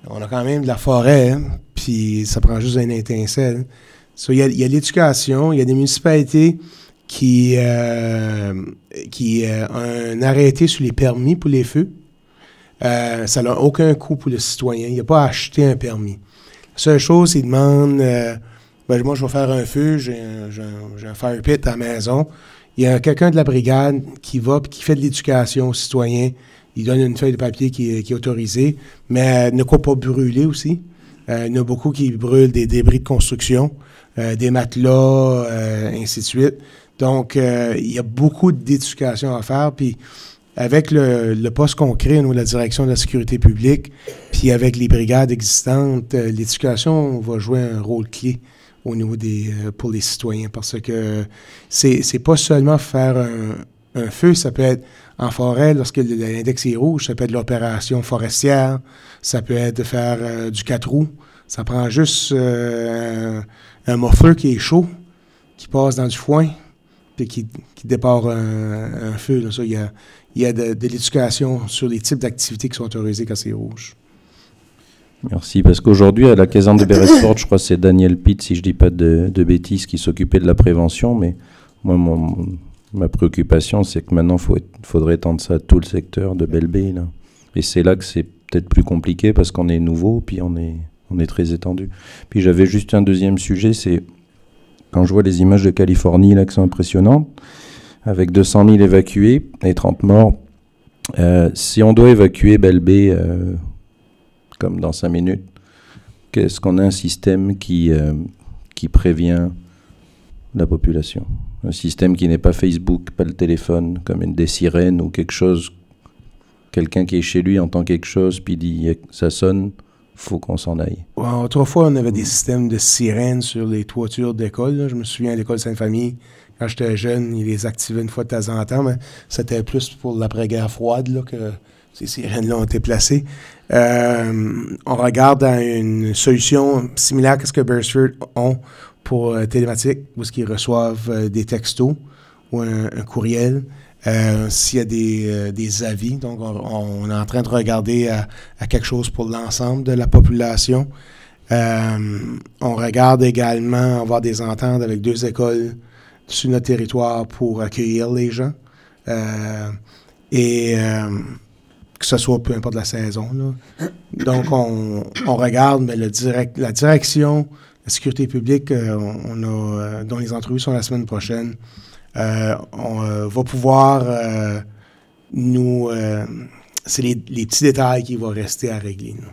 Speaker 3: on a quand même de la forêt, hein, puis ça prend juste une étincelle. Il y a l'éducation, il y a des municipalités qui ont un arrêté sur les permis pour les feux. Ça n'a aucun coût pour le citoyen. Il n'y a pas à acheter un permis. La seule chose, ils demandent, moi, je vais faire un feu, j'ai un fire pit à la maison. Il y a quelqu'un de la brigade qui va et qui fait de l'éducation aux citoyens. Il donne une feuille de papier qui est autorisée, mais ne quoi pas brûler aussi. Il y en a beaucoup qui brûlent des débris de construction, des matelas, ainsi de suite. Donc, il y a beaucoup d'éducation à faire, puis avec le poste qu'on crée au niveau de la direction de la sécurité publique, puis avec les brigades existantes, l'éducation va jouer un rôle clé au niveau pour les citoyens, parce que c'est pas seulement faire un feu, ça peut être en forêt, lorsque l'index est rouge, ça peut être l'opération forestière, ça peut être de faire du 4 roues, ça prend juste un muffler qui est chaud, qui passe dans du foin, puis qui départ un feu. Là. Ça, il y a de l'éducation sur les types d'activités qui sont autorisées quand c'est rouge.
Speaker 2: Merci, parce qu'aujourd'hui, à la caserne de Beresford, je crois que c'est Daniel Pitt, si je ne dis pas de bêtises, qui s'occupait de la prévention, mais moi, ma préoccupation, c'est que maintenant, il faudrait étendre ça à tout le secteur de Belle-Baie. Là. Et c'est là que c'est peut-être plus compliqué, parce qu'on est nouveau, puis on est très étendu. Puis j'avais juste un deuxième sujet, c'est quand je vois les images de Californie, là, qui sont impressionnantes, avec 200 000 évacués et 30 morts, si on doit évacuer Belle-Baie comme dans 5 minutes, est-ce qu'on a un système qui prévient la population? Un système qui n'est pas Facebook, pas le téléphone, comme des sirènes ou quelque chose, quelqu'un qui est chez lui entend quelque chose, puis dit ça sonne, faut qu'on s'en aille.
Speaker 3: Autrefois, on avait des systèmes de sirènes sur les toitures d'école. Je me souviens à l'école Sainte-Famille, quand j'étais jeune, ils les activaient une fois de temps en temps, mais c'était plus pour l'après-guerre froide là, que ces sirènes-là ont été placées. On regarde à une solution similaire à ce que Beresford ont pour télématique, où ils reçoivent des textos ou un courriel. S'il y a des avis, donc on est en train de regarder à quelque chose pour l'ensemble de la population. On regarde également avoir des ententes avec 2 écoles sur notre territoire pour accueillir les gens. Que ce soit peu importe la saison. Là. Donc, on regarde, mais la direction, la sécurité publique, dont les entrevues sont la semaine prochaine, on va pouvoir c'est les petits détails qui vont rester à régler là,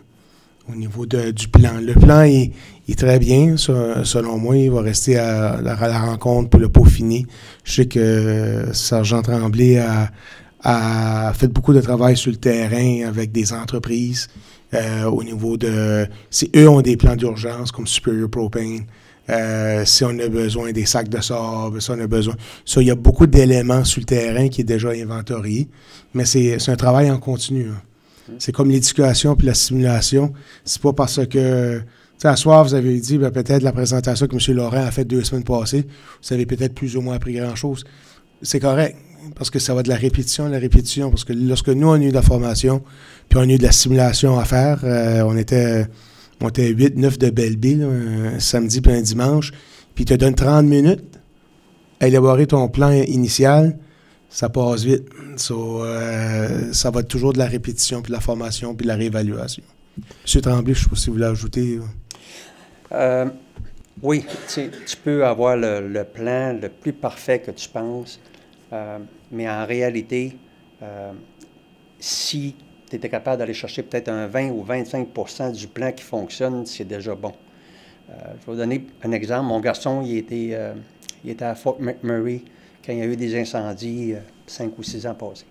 Speaker 3: au niveau du plan. Le plan est très bien, selon moi. Il va rester à la rencontre pour le peaufiner. Je sais que Sergent Tremblay a fait beaucoup de travail sur le terrain avec des entreprises au niveau de... Si eux ont des plans d'urgence comme Superior Propane, si on a besoin des sacs de sable, si on a besoin... Ça, il y a beaucoup d'éléments sur le terrain qui est déjà inventorié, mais c'est un travail en continu. Hein. C'est comme l'éducation puis la simulation. C'est pas parce que... Tu sais, à soir, vous avez dit, peut-être la présentation que M. Laurent a faite 2 semaines passées, vous avez peut-être plus ou moins appris grand-chose. C'est correct, parce que ça va de la répétition, parce que lorsque nous, on a eu de la formation, puis on a eu de la simulation à faire, on était 8-9 de Belle-Ville, un samedi puis un dimanche, puis il te donne 30 minutes à élaborer ton plan initial, ça passe vite. Ça va être toujours de la répétition, puis de la formation, puis de la réévaluation. M. Tremblay, je ne sais pas si vous voulez ajouter.
Speaker 9: Oui, tu peux avoir le plan le plus parfait que tu penses, mais en réalité, si tu étais capable d'aller chercher peut-être un 20 ou 25% du plan qui fonctionne, c'est déjà bon. Je vais vous donner un exemple. Mon garçon, il était à Fort McMurray quand il y a eu des incendies 5 ou 6 ans passés.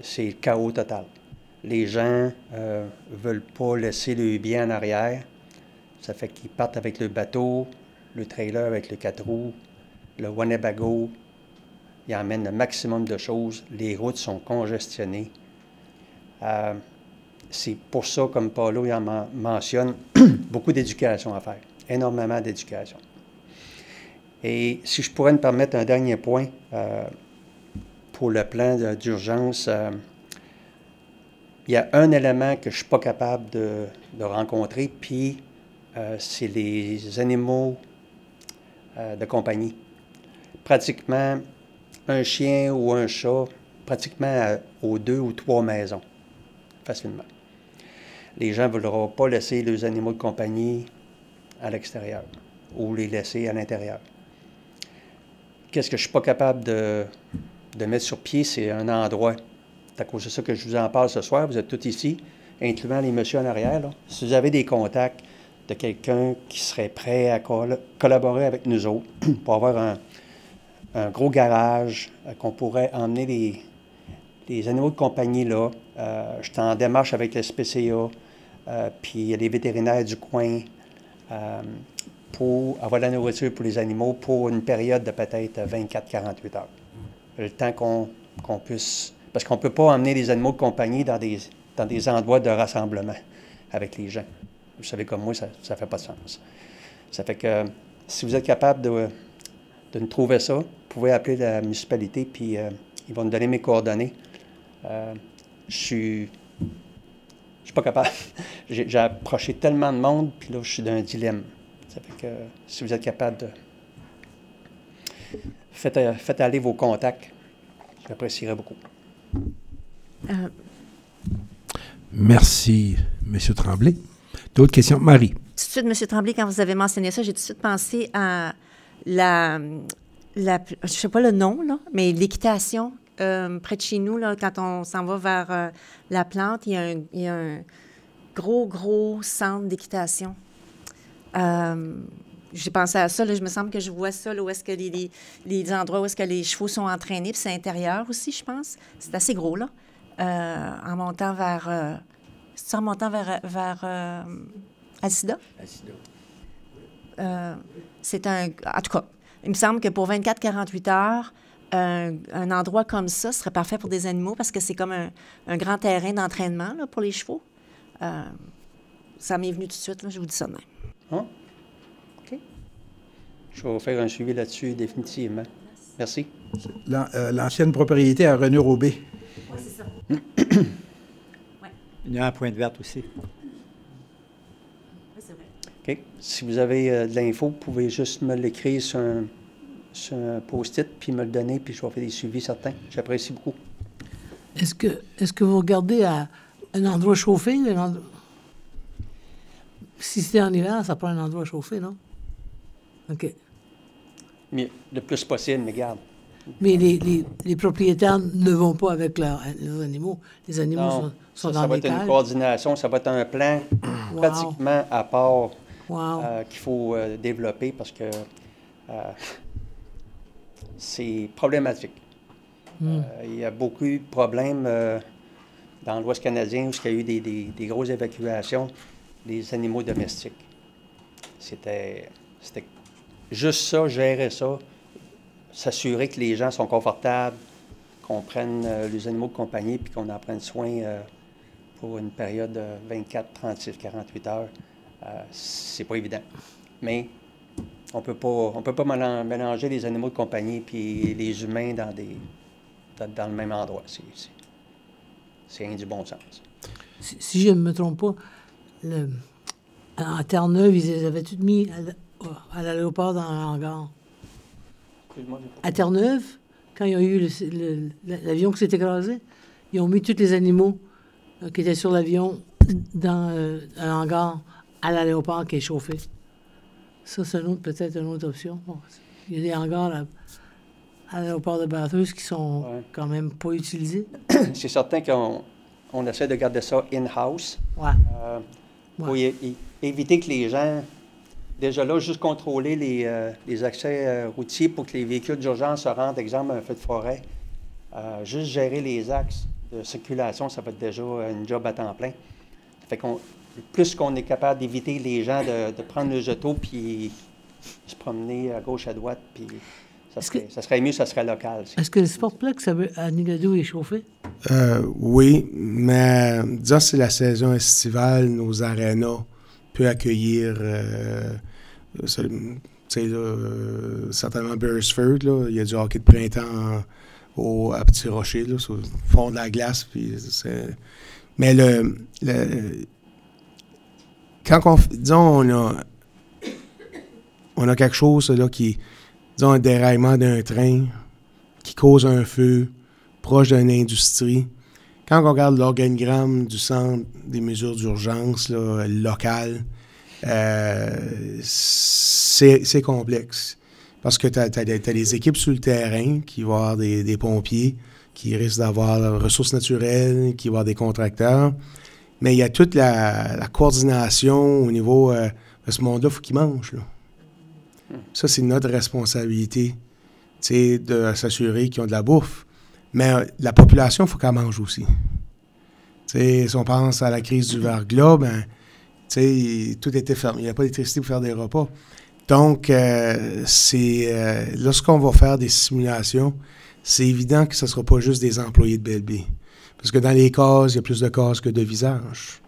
Speaker 9: C'est le chaos total. Les gens ne veulent pas laisser le bien en arrière. Ça fait qu'ils partent avec le bateau, le trailer avec le 4 roues, le Winnebago. Ils emmènent le maximum de choses. Les routes sont congestionnées. C'est pour ça, comme Paulo il en mentionne, beaucoup d'éducation à faire. Énormément d'éducation. Et si je pourrais me permettre un dernier point pour le plan d'urgence, il y a un élément que je ne suis pas capable de rencontrer, puis c'est les animaux de compagnie. Pratiquement un chien ou un chat, pratiquement aux 2 ou 3 maisons, facilement. Les gens ne voudront pas laisser leurs animaux de compagnie à l'extérieur ou les laisser à l'intérieur. Qu'est-ce que je ne suis pas capable de mettre sur pied, c'est un endroit. C'est à cause de ça que je vous en parle ce soir. Vous êtes tous ici, incluant les messieurs en arrière. Là. Si vous avez des contacts de quelqu'un qui serait prêt à collaborer avec nous autres pour avoir un gros garage, qu'on pourrait emmener les animaux de compagnie là. Je suis en démarche avec le SPCA, puis les vétérinaires du coin pour avoir de la nourriture pour les animaux pour une période de peut-être 24-48 heures. Le temps qu'on puisse... Parce qu'on ne peut pas emmener les animaux de compagnie dans des endroits de rassemblement avec les gens. Vous savez comme moi, ça ne fait pas de sens. Ça fait que si vous êtes capable de nous trouver ça, vous pouvez appeler la municipalité, puis ils vont nous donner mes coordonnées. Je suis pas capable. J'ai approché tellement de monde, puis là, je suis dans un dilemme. Ça fait que si vous êtes capable de... Faites aller vos contacts. J'apprécierais beaucoup.
Speaker 1: Merci, M. Tremblay. D'autres questions? Marie.
Speaker 7: Tout de suite, M. Tremblay, quand vous avez mentionné ça, j'ai tout de suite pensé à je ne sais pas le nom, là, mais l'équitation près de chez nous, là, quand on s'en va vers la plante, il y a un gros centre d'équitation. J'ai pensé à ça, là, je me semble que je vois ça, là, où est-ce que les endroits où est-ce que les chevaux sont entraînés, puis c'est intérieur aussi, je pense. C'est assez gros, là. En montant vers... c'est en montant vers Alcida?
Speaker 6: Alcida.
Speaker 7: C'est un... En tout cas, il me semble que pour 24-48 heures, un endroit comme ça serait parfait pour des animaux parce que c'est comme un grand terrain d'entraînement là, pour les chevaux. Ça m'est venu tout de suite, là, je vous dis ça de même.
Speaker 9: Hein? OK. Je vais vous faire un suivi là-dessus définitivement. Merci.
Speaker 5: L'ancienne propriété à René-Robé.
Speaker 7: Oui, c'est ça.
Speaker 6: Ouais. Il y a un point de verte aussi.
Speaker 7: Oui, c'est vrai.
Speaker 9: OK. Si vous avez de l'info, vous pouvez juste me l'écrire sur un post-it, puis me le donner, puis je vais faire des suivis certains. J'apprécie beaucoup.
Speaker 10: Est-ce que vous regardez à un endroit chauffé? Si c'était en hiver, ça prend un endroit chauffé, non? OK.
Speaker 9: Mais le plus possible, mais garde.
Speaker 10: Mais les propriétaires ne vont pas avec leurs animaux. Les animaux
Speaker 9: Non,
Speaker 10: sont
Speaker 9: ça
Speaker 10: dans
Speaker 9: va
Speaker 10: des
Speaker 9: être une
Speaker 10: cages.
Speaker 9: coordination, ça va être un plan
Speaker 10: Wow.
Speaker 9: pratiquement à part
Speaker 10: Wow.
Speaker 9: qu'il faut développer parce que c'est problématique. Il y a beaucoup de problèmes dans l'Ouest canadien où il y a eu des grosses évacuations des animaux domestiques. C'était juste ça, gérer ça, s'assurer que les gens sont confortables, qu'on prenne les animaux de compagnie puis qu'on en prenne soin pour une période de 24, 36, 48 heures. C'est pas évident. Mais on peut pas mélanger les animaux de compagnie puis les humains dans le même endroit. C'est rien du bon sens.
Speaker 10: Si je ne me trompe pas, à Terre-Neuve, ils les avaient toutes mis à l'aéroport dans un hangar.
Speaker 9: Excuse-moi, j'ai pas-
Speaker 10: À Terre-Neuve, quand il y a eu l'avion qui s'est écrasé, ils ont mis tous les animaux qui étaient sur l'avion dans un hangar à l'aéroport qui est chauffé. Ça, c'est peut-être une autre option. Bon, il y a des hangars à l'aéroport de Bathurst qui sont quand même pas utilisés.
Speaker 9: C'est certain qu'on essaie de garder ça in-house.
Speaker 10: Ouais.
Speaker 9: Pour éviter que les gens, déjà là, juste contrôler les accès routiers pour que les véhicules d'urgence se rendent, exemple, à un feu de forêt. Juste gérer les axes de circulation, ça va être déjà une job à temps plein. Fait plus qu'on est capable d'éviter les gens de prendre les autos puis se promener à gauche, à droite, puis ça serait mieux, ça serait local.
Speaker 10: Est-ce que le Sportplex à Nigadoo est chauffé?
Speaker 3: Oui, mais disons c'est la saison estivale, nos arénas peuvent accueillir, certainement Beresford, là, il y a du hockey de printemps à Petit Rocher, là, sur le fond de la glace. Puis mais quand disons, on a quelque chose là, qui, disons, un déraillement d'un train qui cause un feu proche d'une industrie. Quand on regarde l'organigramme du centre des mesures d'urgence locales, c'est complexe. Parce que tu as des équipes sur le terrain qui vont avoir des pompiers, qui risquent d'avoir ressources naturelles, qui vont avoir des contracteurs. Mais il y a toute la coordination au niveau de ce monde-là, il faut qu'ils mangent. Là. Ça, c'est notre responsabilité, de s'assurer qu'ils ont de la bouffe. Mais la population, il faut qu'elle mange aussi. Si on pense à la crise du verglas, tout était fermé. Il n'y a pas d'électricité pour faire des repas. Donc, lorsqu'on va faire des simulations, c'est évident que ce ne sera pas juste des employés de BLB. Parce que dans les cases, il y a plus de cases que de visages.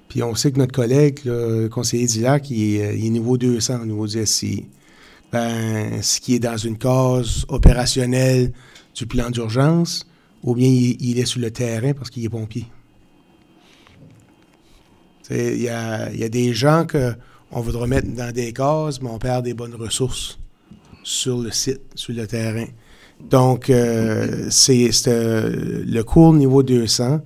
Speaker 3: Puis on sait que notre collègue, le conseiller d'ILAC, il est niveau 200 au niveau du SCI. Ce qui est dans une case opérationnelle du plan d'urgence, ou bien il est sur le terrain parce qu'il est pompier. Il y a des gens qu'on voudra mettre dans des cases, mais on perd des bonnes ressources sur le site, sur le terrain. Donc, c'est le cours niveau 200.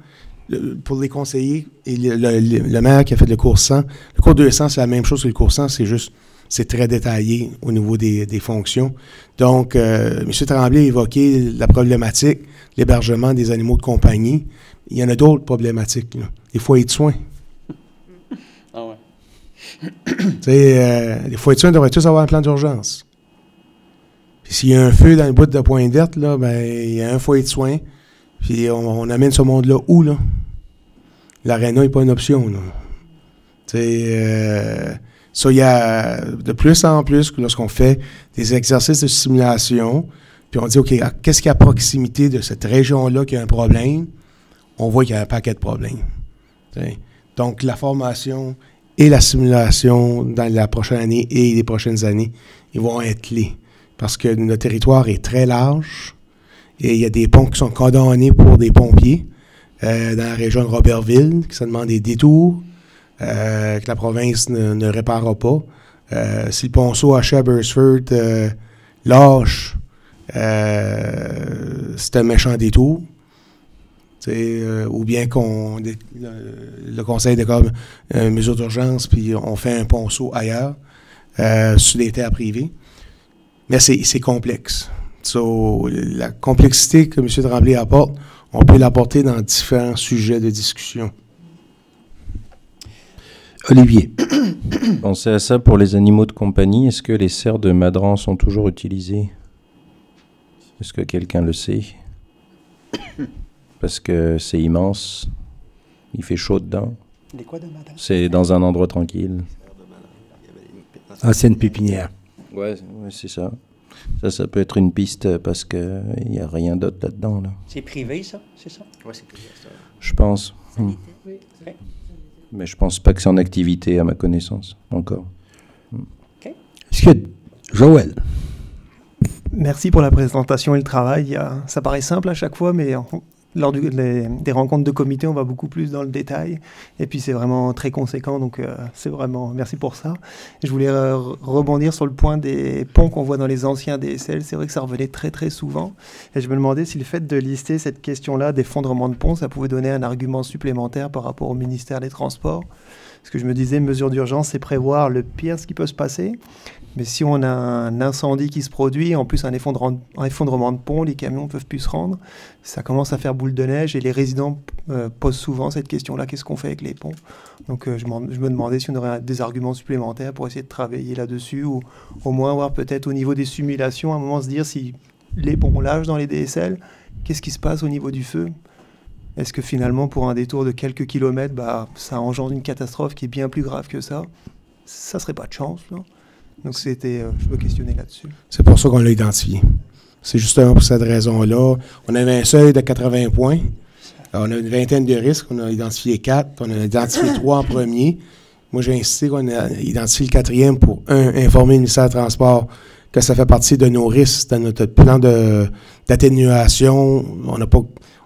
Speaker 3: Pour les conseillers et le maire qui a fait le cours 100, le cours 200, c'est la même chose que le cours 100, c'est très détaillé au niveau des fonctions. Donc, M. Tremblay a évoqué la problématique, l'hébergement des animaux de compagnie. Il y en a d'autres problématiques, là. Les foyers de soins.
Speaker 9: Ah ouais.
Speaker 3: Les foyers de soins devraient tous avoir un plan d'urgence. Puis s'il y a un feu dans le bout de Pointe-Verte, là, il y a un foyer de soins. Puis on amène ce monde-là où, là? L'aréna n'est pas une option, là. Ça, il y a de plus en plus que lorsqu'on fait des exercices de simulation, puis on dit, OK, qu'est-ce qu'il y a à proximité de cette région-là qui a un problème? On voit qu'il y a un paquet de problèmes. Donc, la formation et la simulation dans la prochaine année et les prochaines années, ils vont être clés. Parce que notre territoire est très large et il y a des ponts qui sont condamnés pour des pompiers dans la région de Robertville, qui se demandent des détours, que la province ne réparera pas. Si le ponceau à Beresford lâche, c'est un méchant détour. Ou bien le conseil déclare une mesure d'urgence, puis on fait un ponceau ailleurs, sur des terres privées. Mais c'est complexe. So, la complexité que M. Tremblay apporte, on peut l'apporter dans différents sujets de discussion.
Speaker 1: Olivier.
Speaker 2: Pensez à ça pour les animaux de compagnie. Est-ce que les serres de madran sont toujours utilisées? Est-ce que quelqu'un le sait? Parce que c'est immense. Il fait chaud dedans.
Speaker 9: Les quoi de madame?
Speaker 2: C'est dans un endroit tranquille.
Speaker 1: Ancienne pépinière.
Speaker 2: Ouais, c'est ça. Ça peut être une piste parce qu'il n'y a rien d'autre là-dedans. Là.
Speaker 9: C'est privé, ça? C'est ça?
Speaker 8: Oui, c'est privé, ça.
Speaker 2: Je pense.
Speaker 10: Oui.
Speaker 2: Mais je pense pas que c'est en activité, à ma connaissance, encore.
Speaker 1: Est-ce que Joël?
Speaker 11: Merci pour la présentation et le travail. Ça paraît simple à chaque fois, mais lors des rencontres de comité, on va beaucoup plus dans le détail. Et puis, c'est vraiment très conséquent. Donc, c'est vraiment... Merci pour ça. Je voulais rebondir sur le point des ponts qu'on voit dans les anciens DSL. C'est vrai que ça revenait très, très souvent. Et je me demandais si le fait de lister cette question-là d'effondrement de ponts, ça pouvait donner un argument supplémentaire par rapport au ministère des Transports. Parce que je me disais, mesure d'urgence, c'est prévoir le pire, ce qui peut se passer. Mais si on a un incendie qui se produit, en plus un effondrement de pont, les camions ne peuvent plus se rendre, ça commence à faire boule de neige et les résidents posent souvent cette question-là, qu'est-ce qu'on fait avec les ponts? Donc je me demandais si on aurait des arguments supplémentaires pour essayer de travailler là-dessus ou au moins voir peut-être au niveau des simulations, à un moment se dire si les ponts lâchent dans les DSL, qu'est-ce qui se passe au niveau du feu? Est-ce que finalement pour un détour de quelques kilomètres, ça engendre une catastrophe qui est bien plus grave que ça? Ça serait pas de chance, là. Donc, je me questionnais là-dessus.
Speaker 3: C'est pour ça qu'on l'a identifié. C'est justement pour cette raison-là. On avait un seuil de 80 points. Alors, on a une vingtaine de risques. On a identifié 4. On a identifié 3 en premier. Moi, j'ai insisté qu'on a identifié le 4e pour, informer le ministère des Transports que ça fait partie de nos risques dans notre plan d'atténuation.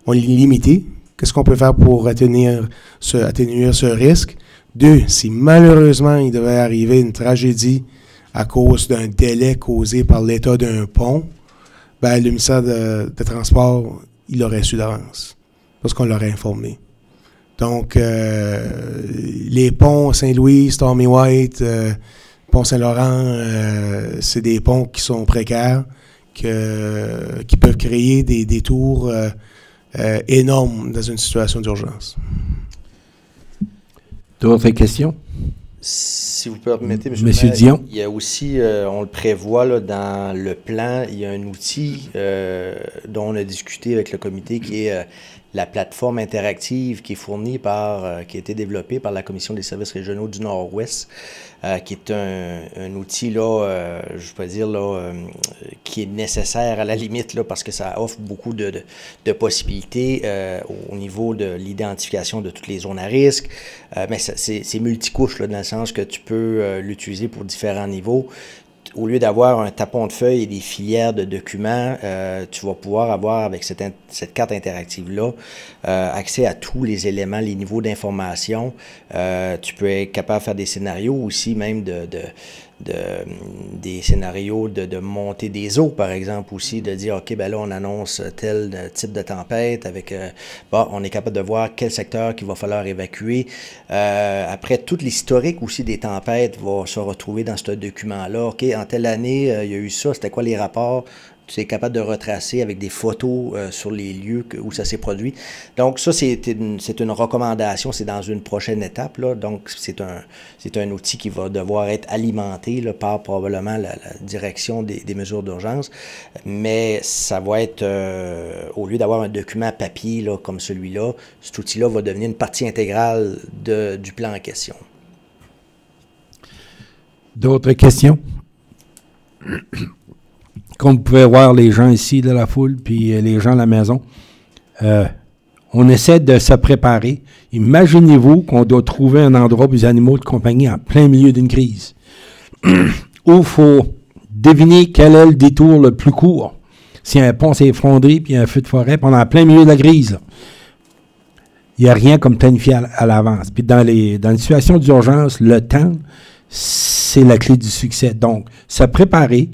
Speaker 3: On est limité. Qu'est-ce qu'on peut faire pour atténuer ce risque? 2, si malheureusement il devait arriver une tragédie à cause d'un délai causé par l'état d'un pont, le ministère des Transports, il l'aurait su d'avance, parce qu'on l'aurait informé. Donc, les ponts Saint-Louis, Stormy White, Pont Saint-Laurent, c'est des ponts qui sont précaires, qui peuvent créer des détours énormes dans une situation d'urgence.
Speaker 1: D'autres questions?
Speaker 8: Si vous permettez, M.
Speaker 1: Monsieur Dion.
Speaker 8: Il y a aussi, on le prévoit là, dans le plan, il y a un outil dont on a discuté avec le comité qui est la plateforme interactive qui est fournie qui a été développée par la Commission des services régionaux du Nord-Ouest, qui est un outil, là, je peux dire, là, qui est nécessaire à la limite, là, parce que ça offre beaucoup de possibilités au niveau de l'identification de toutes les zones à risque. Mais c'est multicouche, là, dans le sens que tu peux l'utiliser pour différents niveaux. Au lieu d'avoir un tapon de feuilles et des filières de documents, tu vas pouvoir avoir, avec cette carte interactive-là, accès à tous les éléments, les niveaux d'information. Tu peux être capable de faire des scénarios aussi, même des scénarios de montée des eaux, par exemple, aussi, de dire, OK, là, on annonce tel type de tempête avec, on est capable de voir quel secteur qu'il va falloir évacuer. Après, tout l'historique aussi des tempêtes va se retrouver dans ce document-là. OK, en telle année, il y a eu ça, c'était quoi les rapports? Tu es capable de retracer avec des photos sur les lieux où ça s'est produit. Donc, ça, c'est une recommandation, c'est dans une prochaine étape, là. Donc, c'est un outil qui va devoir être alimenté là, par probablement la direction des mesures d'urgence. Mais ça va être, au lieu d'avoir un document papier là, comme celui-là, cet outil-là va devenir une partie intégrale du plan en question.
Speaker 1: D'autres questions? Comme vous pouvez voir les gens ici de la foule, puis les gens à la maison, on essaie de se préparer. Imaginez-vous qu'on doit trouver un endroit pour les animaux de compagnie en plein milieu d'une crise, où il faut deviner quel est le détour le plus court. Si un pont s'est effondré, puis il y a un feu de forêt, puis on est en plein milieu de la crise, là. Il n'y a rien comme planifier à l'avance. Puis dans les situations d'urgence, le temps, c'est la clé du succès. Donc, se préparer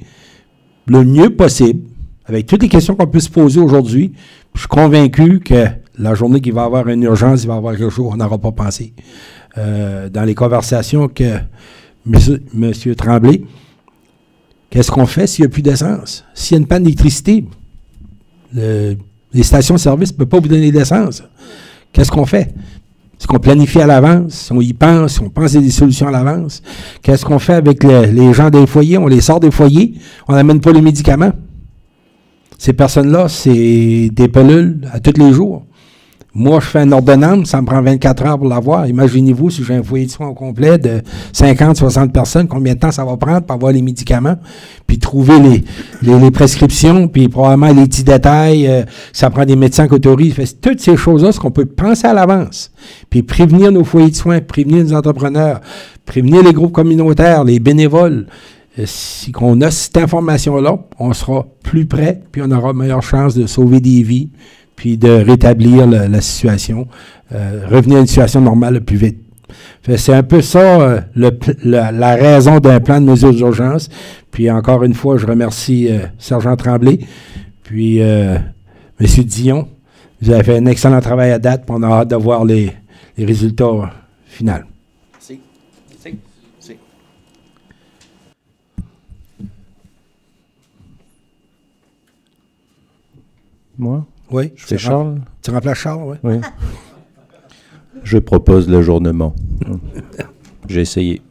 Speaker 1: le mieux possible, avec toutes les questions qu'on peut se poser aujourd'hui. Je suis convaincu que la journée qu'il va y avoir une urgence, il va y avoir quelque chose qu'on n'aura pas pensé. Dans les conversations que M. Tremblay, Qu'est-ce qu'on fait s'il n'y a plus d'essence? S'il y a une panne d'électricité, les stations-service ne peuvent pas vous donner d'essence. Qu'est-ce qu'on fait? Est-ce qu'on planifie à l'avance? On y pense? On pense à des solutions à l'avance? Qu'est-ce qu'on fait avec les gens des foyers? On les sort des foyers? On n'amène pas les médicaments? Ces personnes-là, c'est des pilules à tous les jours. Moi, je fais une ordonnance, ça me prend 24 heures pour l'avoir. Imaginez-vous, si j'ai un foyer de soins au complet de 50, 60 personnes, combien de temps ça va prendre pour avoir les médicaments, puis trouver les prescriptions, puis probablement les petits détails, ça prend des médecins qui autorisent. Fait, toutes ces choses-là, ce qu'on peut penser à l'avance, puis prévenir nos foyers de soins, prévenir nos entrepreneurs, prévenir les groupes communautaires, les bénévoles. Si on a cette information-là, on sera plus près, puis on aura meilleure chance de sauver des vies, puis de rétablir la situation, revenir à une situation normale le plus vite. C'est un peu ça la raison d'un plan de mesures d'urgence. Puis encore une fois, je remercie Sergent Tremblay, puis M. Dion. Vous avez fait un excellent travail à date, puis on a hâte de voir les résultats finaux.
Speaker 8: Merci. Merci.
Speaker 2: Moi?
Speaker 1: Oui.
Speaker 2: C'est Charles?
Speaker 1: Tu remplaces Charles, oui?
Speaker 2: Oui. Je propose l'ajournement. J'ai essayé.